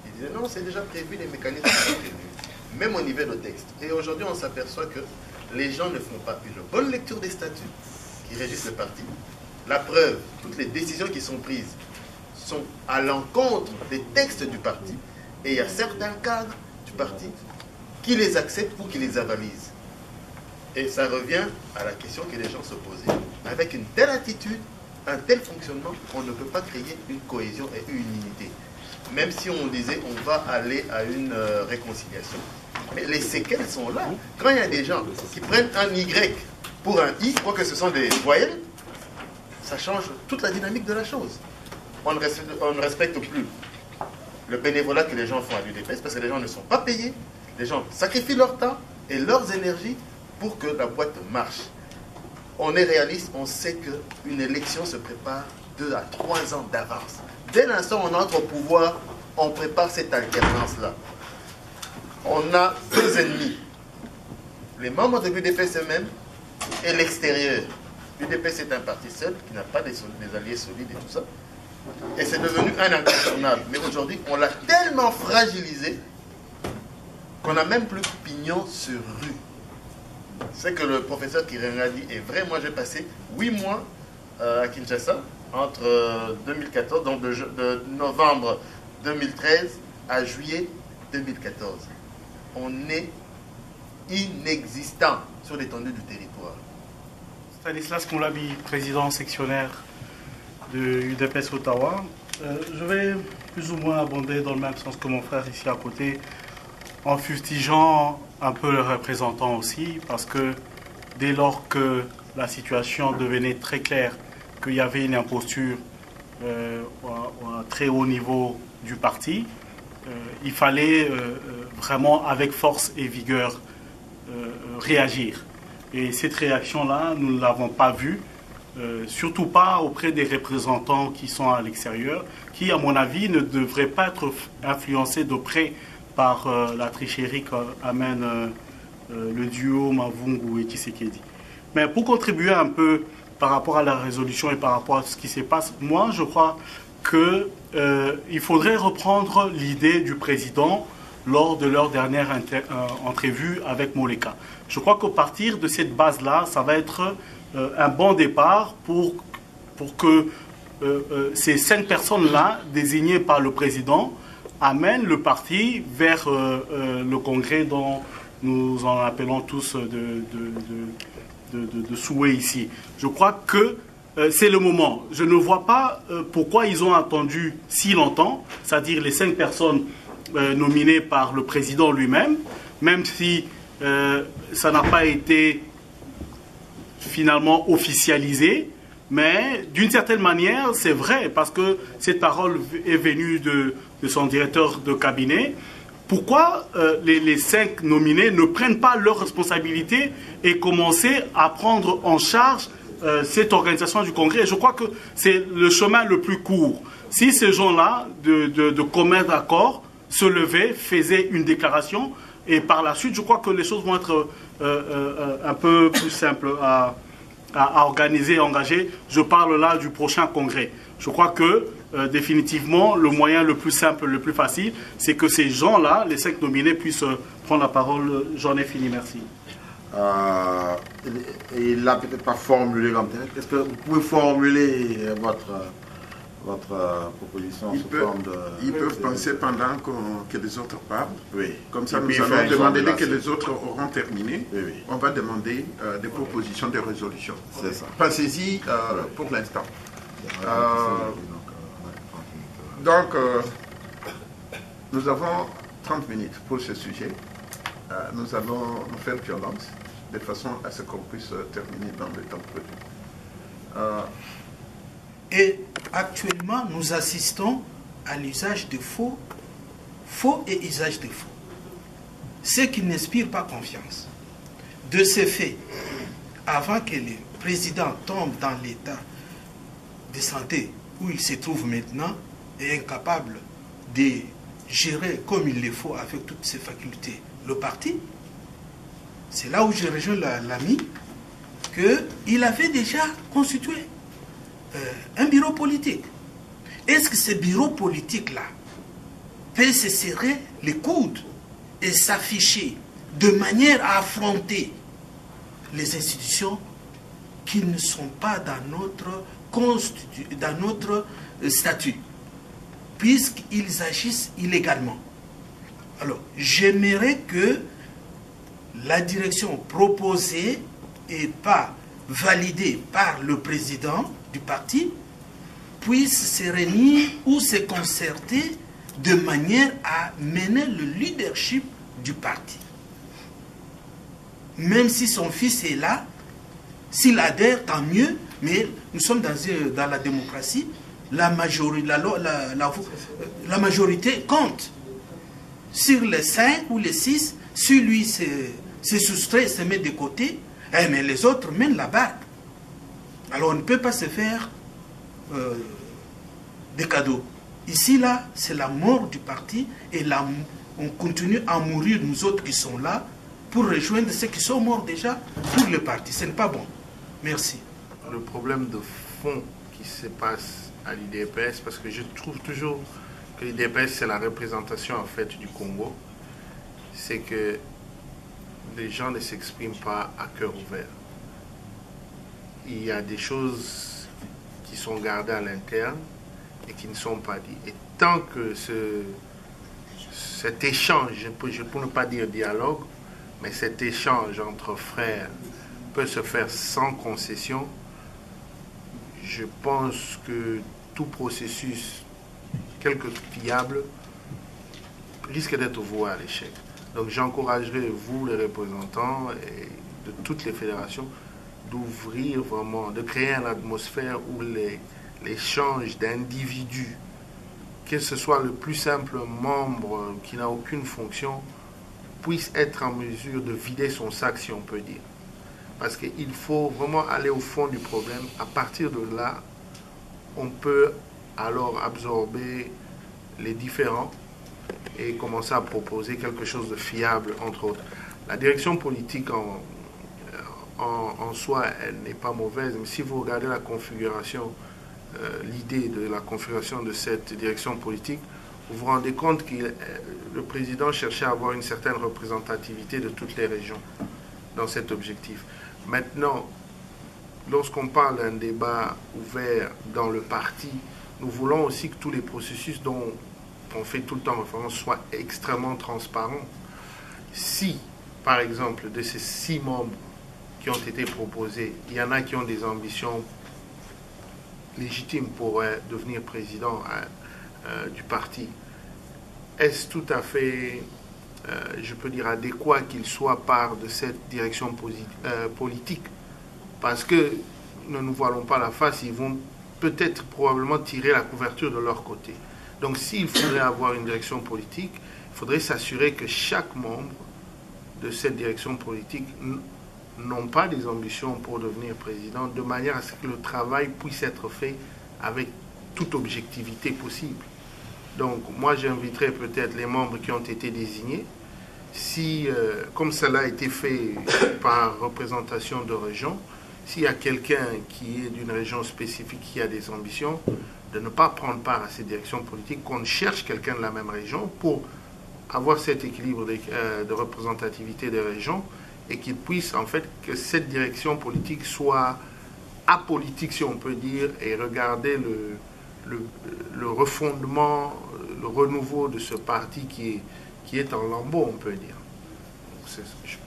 Il disait non, c'est déjà prévu, les mécanismes sont prévus, même au niveau de texte. Et aujourd'hui, on s'aperçoit que les gens ne font pas une bonne lecture des statuts qui régissent le parti. La preuve, toutes les décisions qui sont prises sont à l'encontre des textes du parti. Et il y a certains cadres du parti qui les acceptent ou qui les avalisent. Et ça revient à la question que les gens se posaient. Avec une telle attitude, un tel fonctionnement, on ne peut pas créer une cohésion et une unité. Même si on disait on va aller à une réconciliation. Mais les séquelles sont là. Quand il y a des gens qui prennent un Y pour un I, quoi que ce sont des voyelles, ça change toute la dynamique de la chose. On ne respecte plus le bénévolat que les gens font à l'UDPS parce que les gens ne sont pas payés. Les gens sacrifient leur temps et leurs énergies pour que la boîte marche. On est réaliste, on sait qu'une élection se prépare 2 à 3 ans d'avance. Dès l'instant où on entre au pouvoir, on prépare cette alternance-là. On a 2 ennemis. Les membres de l'UDPS eux-mêmes et l'extérieur. L'UDPS est un parti seul qui n'a pas des alliés solides et tout ça. Et c'est devenu un incontournable. Mais aujourd'hui, on l'a tellement fragilisé qu'on n'a même plus pignon sur rue. C'est que le professeur Kirenga dit est vrai. Moi, j'ai passé 8 mois à Kinshasa, entre 2014, donc de novembre 2013 à juillet 2014. On est inexistant sur l'étendue du territoire. Stanislas Moulabi, président sectionnaire de UDPS Ottawa. Je vais plus ou moins abonder dans le même sens que mon frère ici à côté, en fustigeant un peu le représentant aussi, parce que dès lors que la situation devenait très claire, qu'il y avait une imposture à très haut niveau du parti, il fallait vraiment avec force et vigueur réagir. Et cette réaction-là, nous ne l'avons pas vue, surtout pas auprès des représentants qui sont à l'extérieur, qui, à mon avis, ne devraient pas être influencés de près par la tricherie qu'amène le duo Mavungu et Tshisekedi. Mais pour contribuer un peu par rapport à la résolution et par rapport à ce qui se passe, moi, je crois qu'il faudrait reprendre l'idée du président lors de leur dernière entrevue avec Moleka. Je crois qu'à partir de cette base-là, ça va être un bon départ pour que ces 5 personnes-là, désignées par le président, amènent le parti vers le congrès dont nous en appelons tous de souhait ici. Je crois que c'est le moment. Je ne vois pas pourquoi ils ont attendu si longtemps, c'est-à-dire les 5 personnes nominées par le président lui-même, même si ça n'a pas été finalement officialisé, mais d'une certaine manière, c'est vrai, parce que cette parole est venue de son directeur de cabinet. Pourquoi les 5 nominés ne prennent pas leurs responsabilités et commencer à prendre en charge cette organisation du Congrès? Je crois que c'est le chemin le plus court. Si ces gens-là, de commun accord, se levaient, faisaient une déclaration, et par la suite, je crois que les choses vont être un peu plus simples à organiser, à engager. Je parle là du prochain congrès. Je crois que définitivement, le moyen le plus simple, le plus facile, c'est que ces gens-là, les 5 nominés, puissent prendre la parole. J'en ai fini, merci. Il n'a peut-être pas formulé comme tel. Est-ce que vous pouvez formuler votre proposition sous forme de... Ils peuvent penser pendant que les autres parlent. Oui. Comme ça, Et nous allons demander, dès que les autres auront terminé, on va demander des propositions de résolution. C'est ça. Pensez-y pour l'instant. Donc, nous avons 30 minutes pour ce sujet. Nous allons nous faire violence de façon à ce qu'on puisse terminer dans le temps prévu. Et actuellement, nous assistons à l'usage de faux et usage de faux. Ce qui n'inspire pas confiance. De ce fait, avant que le président tombe dans l'état de santé où il se trouve maintenant, est incapable de gérer comme il le faut avec toutes ses facultés le parti, c'est là où je rejoins l'ami, qu'il avait déjà constitué un bureau politique. Est-ce que ce bureau politique-là peut se serrer les coudes et s'afficher de manière à affronter les institutions qui ne sont pas dans notre statut, puisqu'ils agissent illégalement? Alors, j'aimerais que la direction proposée et pas validée par le président du parti puisse se réunir ou se concerter de manière à mener le leadership du parti. Même si son fils est là, s'il adhère, tant mieux, mais nous sommes dans la démocratie, la majorité compte. Sur les 5 ou les 6, si lui se soustrait, se met de côté, mais les autres mènent la barque. Alors on ne peut pas se faire des cadeaux. Ici, là, c'est la mort du parti et là, on continue à mourir, nous autres qui sommes là, pour rejoindre ceux qui sont morts déjà pour le parti. Ce n'est pas bon. Merci. Le problème de fond qui se passe à l'IDPS, parce que je trouve toujours que l'IDPS, c'est la représentation en fait du Congo, c'est que les gens ne s'expriment pas à cœur ouvert. Il y a des choses qui sont gardées à l'interne et qui ne sont pas dites. Et tant que cet échange, pour ne pas dire dialogue, mais cet échange entre frères peut se faire sans concession, je pense que tout processus, quelque fiable, risque d'être voué à l'échec. Donc j'encouragerai vous, les représentants et de toutes les fédérations, d'ouvrir vraiment, de créer une atmosphère où l'échange d'individus, que ce soit le plus simple membre qui n'a aucune fonction, puisse être en mesure de vider son sac, si on peut dire. Parce qu'il faut vraiment aller au fond du problème. À partir de là, on peut alors absorber les différends et commencer à proposer quelque chose de fiable, entre autres. La direction politique en soi, elle n'est pas mauvaise, mais si vous regardez la configuration, l'idée de la configuration de cette direction politique, vous vous rendez compte que le président cherchait à avoir une certaine représentativité de toutes les régions dans cet objectif. Maintenant, lorsqu'on parle d'un débat ouvert dans le parti, nous voulons aussi que tous les processus dont on fait tout le temps référence soient extrêmement transparents. Si, par exemple, de ces 6 membres qui ont été proposés, il y en a qui ont des ambitions légitimes pour devenir président du parti, est-ce tout à fait, je peux dire, adéquat qu'ils soient part de cette direction politique? Parce que, ne nous voilons pas la face, ils vont peut-être probablement tirer la couverture de leur côté. Donc s'il faudrait avoir une direction politique, il faudrait s'assurer que chaque membre de cette direction politique n'ont pas des ambitions pour devenir président, de manière à ce que le travail puisse être fait avec toute objectivité possible. Donc moi j'inviterais peut-être les membres qui ont été désignés, si, comme cela a été fait par représentation de région, s'il y a quelqu'un qui est d'une région spécifique qui a des ambitions, de ne pas prendre part à ces directions politiques, qu'on cherche quelqu'un de la même région pour avoir cet équilibre de représentativité des régions et qu'il puisse, en fait, que cette direction politique soit apolitique, si on peut dire, et regarder le refondement, le renouveau de ce parti qui est en lambeaux, on peut dire. C'est ce que je pense.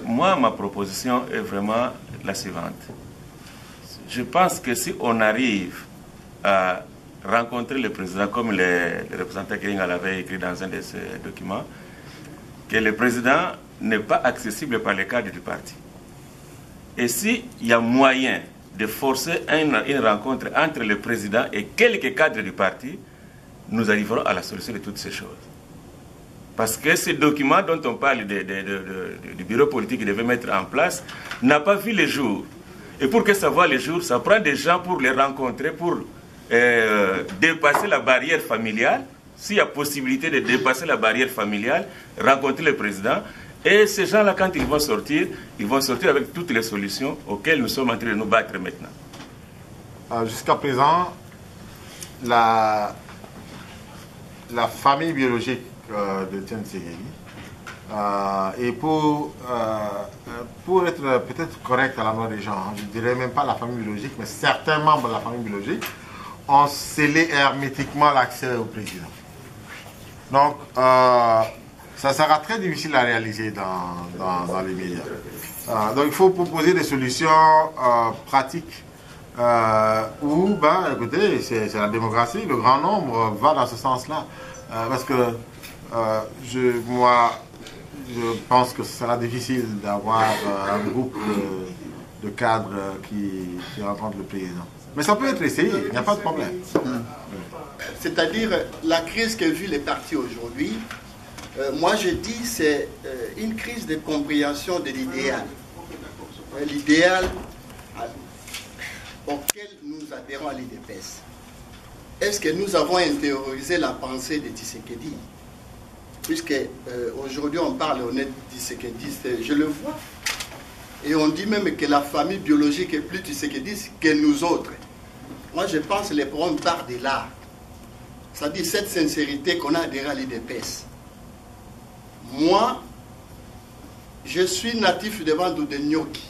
Moi, ma proposition est vraiment la suivante. Je pense que si on arrive à rencontrer le président, comme le représentant Keringa l'avait écrit dans un de ses documents, que le président n'est pas accessible par les cadres du parti. Et s'il y a moyen de forcer une rencontre entre le président et quelques cadres du parti, nous arriverons à la solution de toutes ces choses. Parce que ce document dont on parle du bureau politique qui devait mettre en place n'a pas vu le jour. Et pour que ça voie le jour, ça prend des gens pour les rencontrer, pour dépasser la barrière familiale, s'il y a possibilité de dépasser la barrière familiale, rencontrer le président. Et ces gens-là, quand ils vont sortir avec toutes les solutions auxquelles nous sommes en train de nous battre maintenant. Jusqu'à présent, la famille biologique de Tiens Tshisekedi, et pour être peut-être correct à l'endroit des gens, je ne dirais même pas la famille biologique, mais certains membres de la famille biologique ont scellé hermétiquement l'accès au président. Donc, ça sera très difficile à réaliser dans les médias. Donc, il faut proposer des solutions pratiques où, écoutez, c'est la démocratie, le grand nombre va dans ce sens-là. Parce que moi, je pense que ce sera difficile d'avoir un groupe de cadres qui rencontrent le président. Mais ça peut être essayé, il n'y a pas de problème. C'est-à-dire, la crise que vivent les partis aujourd'hui, moi je dis c'est une crise de compréhension de l'idéal. L'idéal auquel nous adhérons à l'UDPS. Est-ce que nous avons intériorisé la pensée de Tshisekedi? Puisque aujourd'hui on parle honnête Tshisekedi, je le vois. Et on dit même que la famille biologique est plus Tshisekedi que nous autres. Moi je pense que les problèmes partent de là. C'est-à-dire cette sincérité qu'on a adhéré à l'UDPS. Moi, je suis natif de Bandou de Nyoki.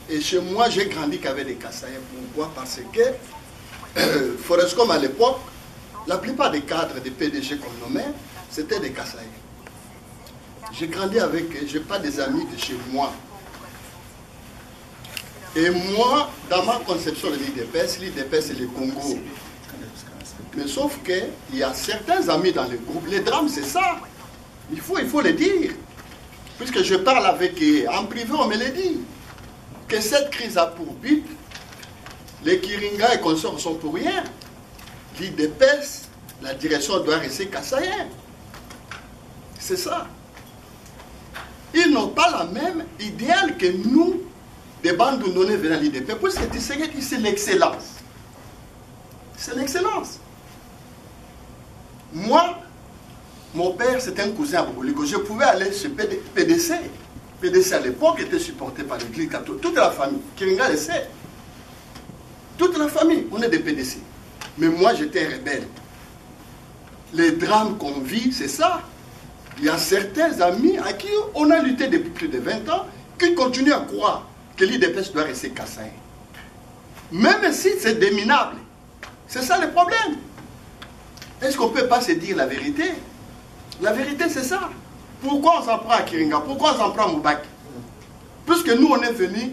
Et chez moi, j'ai grandi qu'avec des Kassaïens. Pourquoi? Parce que Forescom à l'époque, la plupart des cadres des PDG qu'on nommait, c'était des Kassaïens. J'ai grandi avec, j'ai pas des amis de chez moi. Et moi, dans ma conception de l'UDPS c'est le Congo. Mais sauf qu'il y a certains amis dans le groupe. Les drames, c'est ça. Il faut le dire. Puisque je parle avec eux, en privé, on me le dit. Que cette crise a pour but, les Kiringa et consorts sont pour rien. L'UDPS, la direction doit rester kassaïenne. C'est ça. Ils n'ont pas la même idéal que nous, des bandes données venant à l'UDPS. Puisque Tshisekedi, c'est l'excellence. C'est l'excellence. Moi, mon père, c'était un cousin à Boboliko. Je pouvais aller chez PDC. PDC à l'époque était supporté par l'Église catholique. Toute la famille. Kiringa le sait. Toute la famille, on est des PDC. Mais moi, j'étais rebelle. Les drames qu'on vit, c'est ça. Il y a certains amis à qui on a lutté depuis plus de 20 ans qui continuent à croire que l'UDPS doit rester kassaïen. Même si c'est déminable. C'est ça le problème. Est-ce qu'on ne peut pas se dire la vérité? La vérité, c'est ça. Pourquoi on s'en prend à Kiringa? Pourquoi on s'en prend à Moubaki? Puisque nous, on est venus,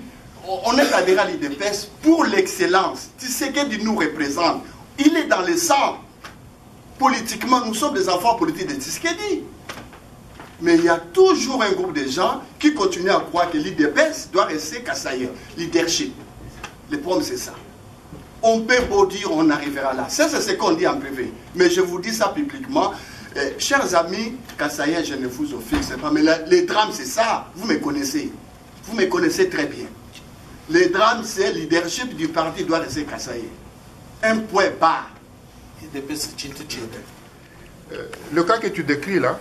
on est adhéré à l'UDPS pour l'excellence. Tshisekedi nous représente. Il est dans le sang. Politiquement, nous sommes des enfants politiques de Tshisekedi. Mais il y a toujours un groupe de gens qui continuent à croire que l'UDPS doit rester kassaïen. Leadership. Le problème, c'est ça. On peut beau dire, on arrivera là. Ça, c'est ce qu'on dit en privé. Mais je vous dis ça publiquement. Chers amis, kassaïens, je ne vous offense pas. Mais les drames, c'est ça. Vous me connaissez. Vous me connaissez très bien. Les drames, c'est le leadership du parti doit rester kassaïen. Un point bas. Le cas que tu décris là,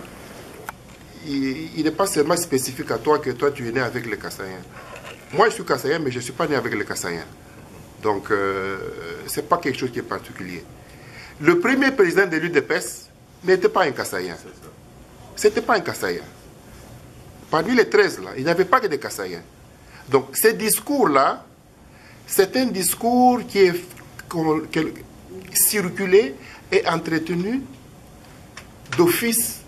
il n'est pas seulement spécifique à toi que toi tu es né avec les Kassaïens. Moi je suis Kassaïen, mais je ne suis pas né avec les Kassaïens. Donc ce n'est pas quelque chose qui est particulier. Le premier président de l'UDPS n'était pas un Kassaïen. Ce n'était pas un Kassaïen. Parmi les 13 là, il n'y avait pas que des Kassaïens. Donc ce discours-là, c'est un discours qui est circulé et entretenu d'office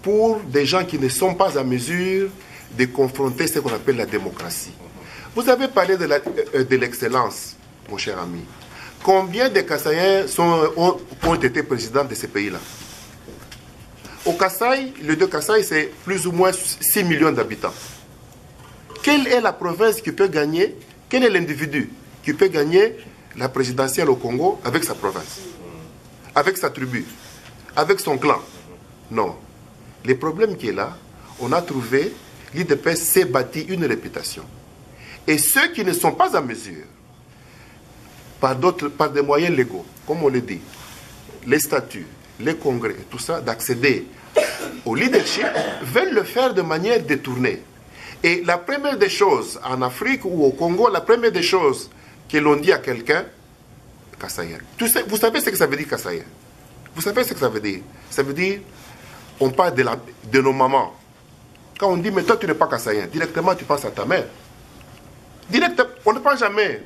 pour des gens qui ne sont pas à mesure de confronter ce qu'on appelle la démocratie. Vous avez parlé de l'excellence, mon cher ami. Combien de Kassaïens ont été présidents de ces pays-là? Au Kasaï, le deux Kasaï, c'est plus ou moins 6 millions d'habitants. Quelle est la province qui peut gagner, quel est l'individu qui peut gagner la présidentielle au Congo avec sa province, avec sa tribu, avec son clan? Non. Le problème qui est là, on a trouvé, l'UDPS s'est bâti une réputation. Et ceux qui ne sont pas à mesure par des moyens légaux, comme on le dit, les statuts, les congrès, tout ça, d'accéder au leadership, veulent le faire de manière détournée. Et la première des choses, en Afrique ou au Congo, la première des choses que l'on dit à quelqu'un, Kassaïen. Vous savez ce que ça veut dire, Kassaïen? Vous savez ce que ça veut dire? Ça veut dire, on parle de nos mamans. Quand on dit, mais toi tu n'es pas Kassaïen, directement tu penses à ta mère. Directement, on ne pense jamais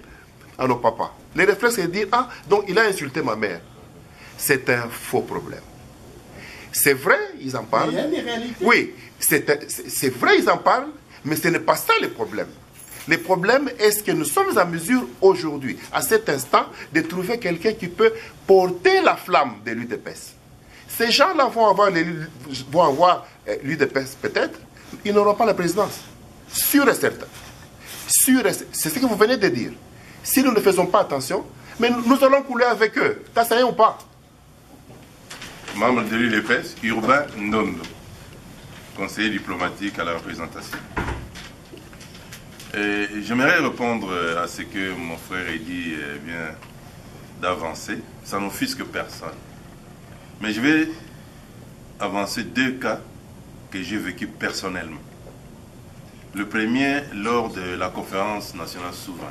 à nos papas. Les réflexes, c'est de dire, ah, donc il a insulté ma mère. C'est un faux problème. C'est vrai, ils en parlent. Il y a des réalités. Oui, c'est vrai, ils en parlent, mais ce n'est pas ça le problème. Le problème est que nous sommes en mesure aujourd'hui, à cet instant, de trouver quelqu'un qui peut porter la flamme de l'UDPS. Ces gens-là vont avoir l'UDPS peut-être, ils n'auront pas la présidence. Sûr et certain. C'est ce que vous venez de dire. Si nous ne faisons pas attention, mais nous allons couler avec eux, Kassaïen ou pas. Membre de l'UDPS, Urbain Ndondo, conseiller diplomatique à la représentation. J'aimerais répondre à ce que mon frère Eddy vient d'avancer. Ça n'offusque personne. Mais je vais avancer 2 cas que j'ai vécu personnellement. Le premier, lors de la conférence nationale souveraine.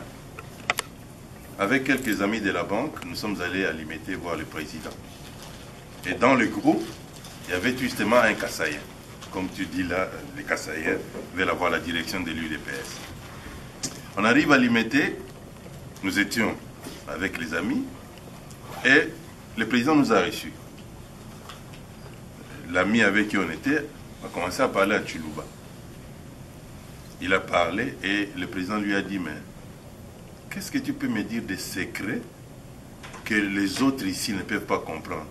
Avec quelques amis de la banque, nous sommes allés à Limete voir le président. Et dans le groupe, il y avait justement un Kassaïen. Comme tu dis là, les Kassaïens veulent avoir la direction de l'UDPS. On arrive à Limete, nous étions avec les amis, et le président nous a reçus. L'ami avec qui on était a commencé à parler à Tchilouba. Il a parlé et le président lui a dit, mais qu'est-ce que tu peux me dire des secrets que les autres ici ne peuvent pas comprendre?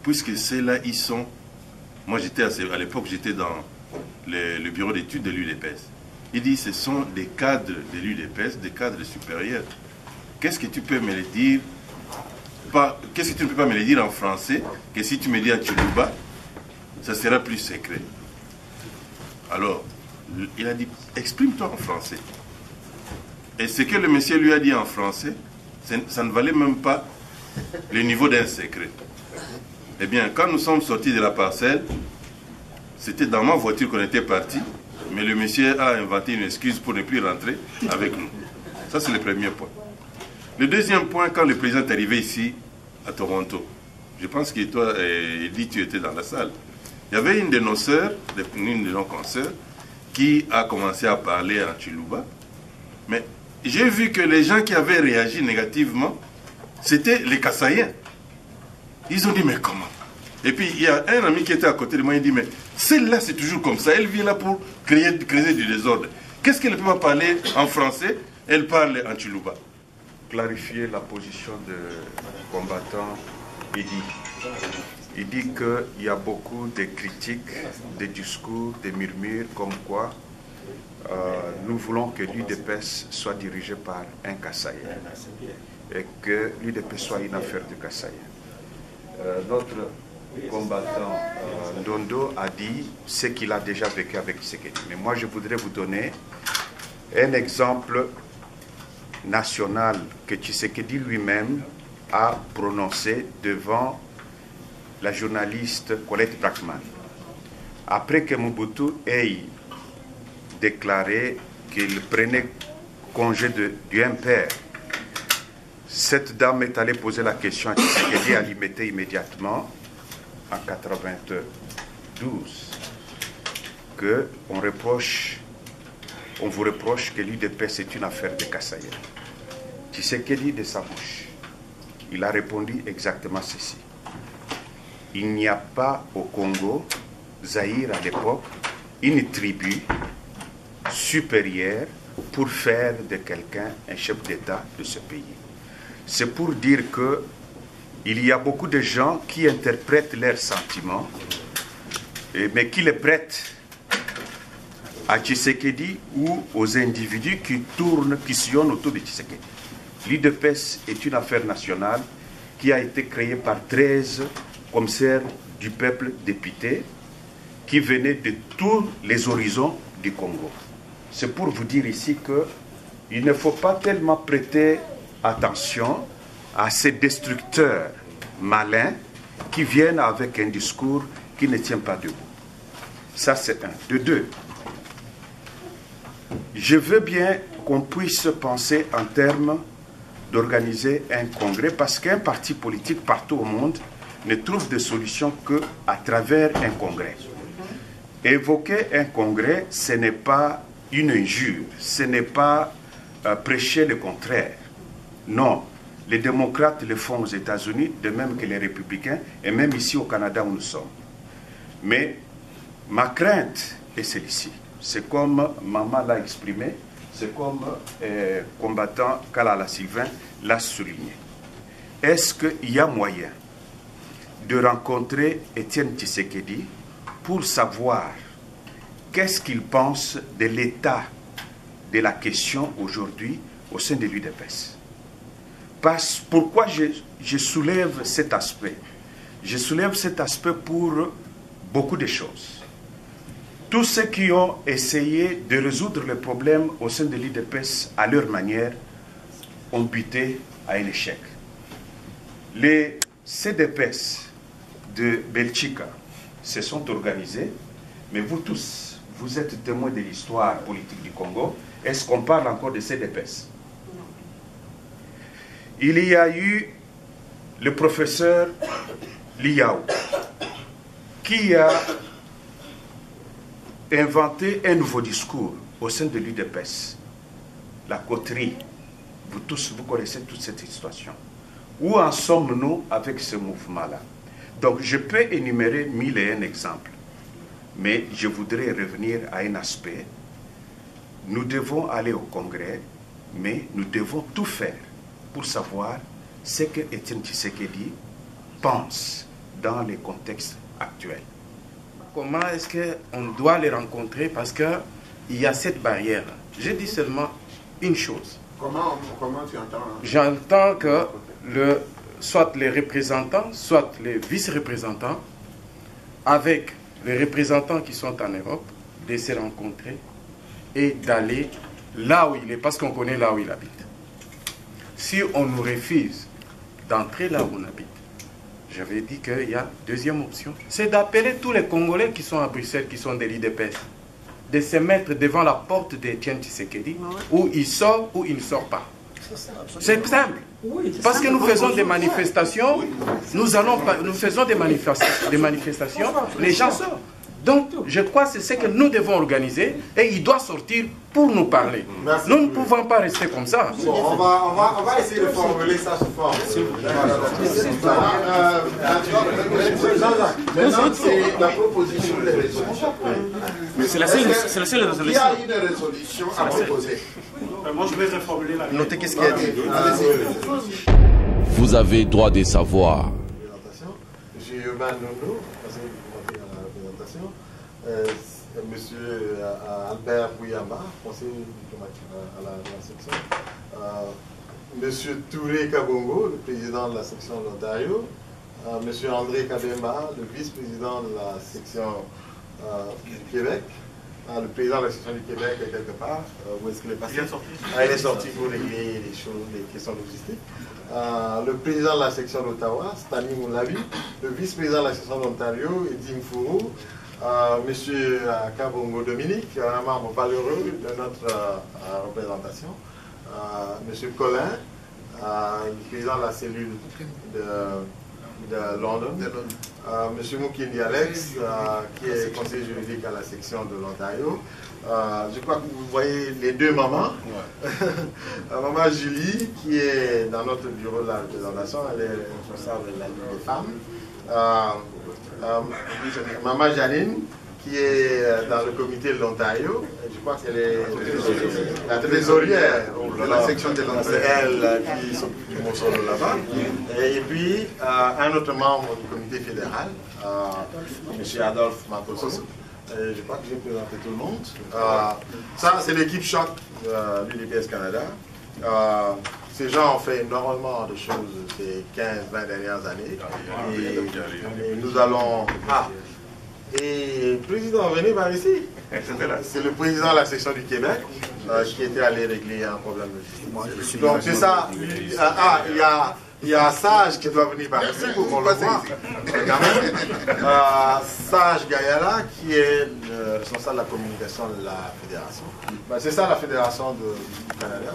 Puisque ceux-là, ils sont... Moi, à l'époque, j'étais dans le bureau d'études de l'UDPS. Il dit, ce sont des cadres de l'UDPS, des cadres supérieurs. Qu'est-ce que tu peux me le dire? Qu'est-ce que tu ne peux pas me le dire en français, que si tu me dis à Tchilouba, ça sera plus secret. Alors, il a dit, exprime-toi en français. Et ce que le monsieur lui a dit en français, ça ne valait même pas le niveau d'un secret. Eh bien, quand nous sommes sortis de la parcelle, c'était dans ma voiture qu'on était partis, mais le monsieur a inventé une excuse pour ne plus rentrer avec nous. Ça, c'est le premier point. Le deuxième point, quand le président est arrivé ici, à Toronto, je pense que toi, Eddy, tu étais dans la salle. Il y avait une de nos sœurs, une de nos consoeurs, qui a commencé à parler en Tchilouba. Mais j'ai vu que les gens qui avaient réagi négativement, c'était les Kassaïens. Ils ont dit, mais comment? Et puis, il y a un ami qui était à côté de moi, il dit, mais celle-là, c'est toujours comme ça. Elle vient là pour créer du désordre. Qu'est-ce qu'elle ne peut pas parler en français? Elle parle en Tchilouba. Clarifier la position de combattant Eddy. Il dit qu'il y a beaucoup de critiques, de discours, de murmures comme quoi nous voulons que l'UDPS soit dirigée par un Kassaïen et que l'UDPS soit une affaire de Kassaïen. Notre combattant Ndondo a dit ce qu'il a déjà vécu avec Tshisekedi. Mais moi, je voudrais vous donner un exemple national que Tshisekedi lui-même a prononcé devant la journaliste Colette Brackman. Après que Mobutu ait déclaré qu'il prenait congé du impère, cette dame est allée poser la question à Tshisekedi à Limete immédiatement en 1992 on vous reproche que l'UDPS est une affaire de Kassaïen. Tshisekedi de sa bouche, il a répondu exactement ceci. Il n'y a pas au Congo, Zaïre à l'époque, une tribu supérieure pour faire de quelqu'un un chef d'État de ce pays. C'est pour dire qu'il y a beaucoup de gens qui interprètent leurs sentiments, mais qui les prêtent à Tshisekedi ou aux individus qui sillonnent autour de Tshisekedi. L'UDPS est une affaire nationale qui a été créée par 13 commissaires du peuple députés qui venaient de tous les horizons du Congo. C'est pour vous dire ici qu'il ne faut pas tellement prêter attention à ces destructeurs malins qui viennent avec un discours qui ne tient pas debout. Ça, c'est un. De deux, je veux bien qu'on puisse penser en termes d'organiser un congrès, parce qu'un parti politique partout au monde ne trouve de solution qu'à travers un congrès. Évoquer un congrès, ce n'est pas une injure, ce n'est pas prêcher le contraire. Non, les démocrates le font aux États-Unis, de même que les républicains, et même ici au Canada où nous sommes. Mais ma crainte est celle-ci. C'est comme Maman l'a exprimé, c'est comme combattant Kalala Sylvain l'a souligné. Est-ce qu'il y a moyen de rencontrer Étienne Tshisekedi pour savoir qu'est-ce qu'il pense de l'état de la question aujourd'hui au sein de l'UDPS? Pourquoi je soulève cet aspect? Je soulève cet aspect pour beaucoup de choses. Tous ceux qui ont essayé de résoudre les problèmes au sein de l'UDPS à leur manière ont buté à un échec. Les CDPS de Belchika se sont organisés, mais vous tous, vous êtes témoins de l'histoire politique du Congo. Est-ce qu'on parle encore de CDPS? Il y a eu le professeur Liao qui a inventé un nouveau discours au sein de l'UDPS, la coterie. Vous tous, vous connaissez toute cette situation. Où en sommes-nous avec ce mouvement-là? Donc, je peux énumérer 1001 exemples, mais je voudrais revenir à un aspect. Nous devons aller au Congrès, mais nous devons tout faire pour savoir ce que Étienne Tshisekedi pense dans les contextes actuels. Comment est-ce qu'on doit les rencontrer? Parce qu'il y a cette barrière. Je dis seulement une chose. Comment tu entends? J'entends que soit les représentants, soit les vice-représentants, avec les représentants qui sont en Europe, de se rencontrer et d'aller là où il est, parce qu'on connaît là où il habite. Si on nous refuse d'entrer là où on habite, j'avais dit qu'il y a deuxième option, c'est d'appeler tous les Congolais qui sont à Bruxelles, qui sont de l'UDPS, de se mettre devant la porte d'Étienne Tshisekedi, où il sort ou il ne sort pas. C'est simple. Parce que nous faisons des manifestations, nous faisons des manifestations, les gens sortent. Donc, je crois que c'est ce que nous devons organiser et il doit sortir pour nous parler. Merci. Nous ne pouvons pas rester comme ça. Bon, on va essayer de formuler ça sous forme. Maintenant, c'est la proposition de résolution. Mais c'est la seule résolution. Il y a une résolution à proposer. Moi, je vais reformuler la. Notez qu'est-ce qu'il y a dit. Vous avez droit de savoir. Monsieur Yoban Nono, Monsieur Albert Bouyama, conseiller diplomatique à la section, Monsieur Touré Kabongo, le président de la section de l'Ontario, Monsieur André Kabemba, le vice-président de la section du Québec, le président de la section du Québec est quelque part. Où est-ce qu'il est passé? Il est sorti pour régler les questions logistiques. Le président de la section d'Ottawa, Stanley Moulavi, le vice-président de la section d'Ontario, Edim Fourou, Monsieur Kabongo Dominique, un membre valeureux de notre représentation, Monsieur Colin, le président de la cellule de London, Monsieur Moukindi Alex, qui est conseiller juridique à la section de l'Ontario. Je crois que vous voyez les deux mamans. Maman Julie, qui est dans notre bureau de la représentation, elle est responsable de la Ligue des femmes. Maman Janine, qui est dans le comité de l'Ontario. Je crois qu'elle est la trésorière de la section de l'Ontario. C'est elle qui s'occupe du morceau là-bas. Et puis, un autre membre du comité fédéral, M. Adolphe Makoso. Je crois que j'ai présenté tout le monde. Ça, c'est l'équipe choc de l'UDPS Canada. Ces gens ont fait énormément de choses ces 15-20 dernières années. Et nous allons... Et le président, venez par ici. C'est le président de la section du Québec. qui était allé régler un problème logistique. Donc c'est ça. Il y a Sage qui doit venir par ici pour qu'on le voit. Sage Gayala qui est le responsable de la communication de la fédération. C'est ça la fédération du Canada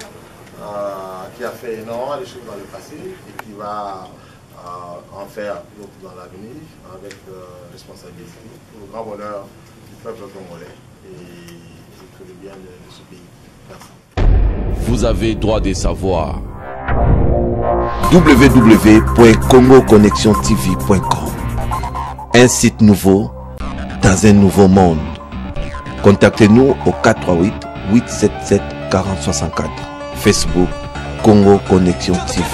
qui a fait énormément de choses dans le passé et qui va en faire d'autres dans l'avenir avec responsabilité pour le grand bonheur du peuple congolais et pour le bien de ce pays. Merci. Vous avez droit de savoir. www.congoconnexiontv.com. Un site nouveau dans un nouveau monde. Contactez-nous au 438 877 4064. Facebook Congo Connexion TV.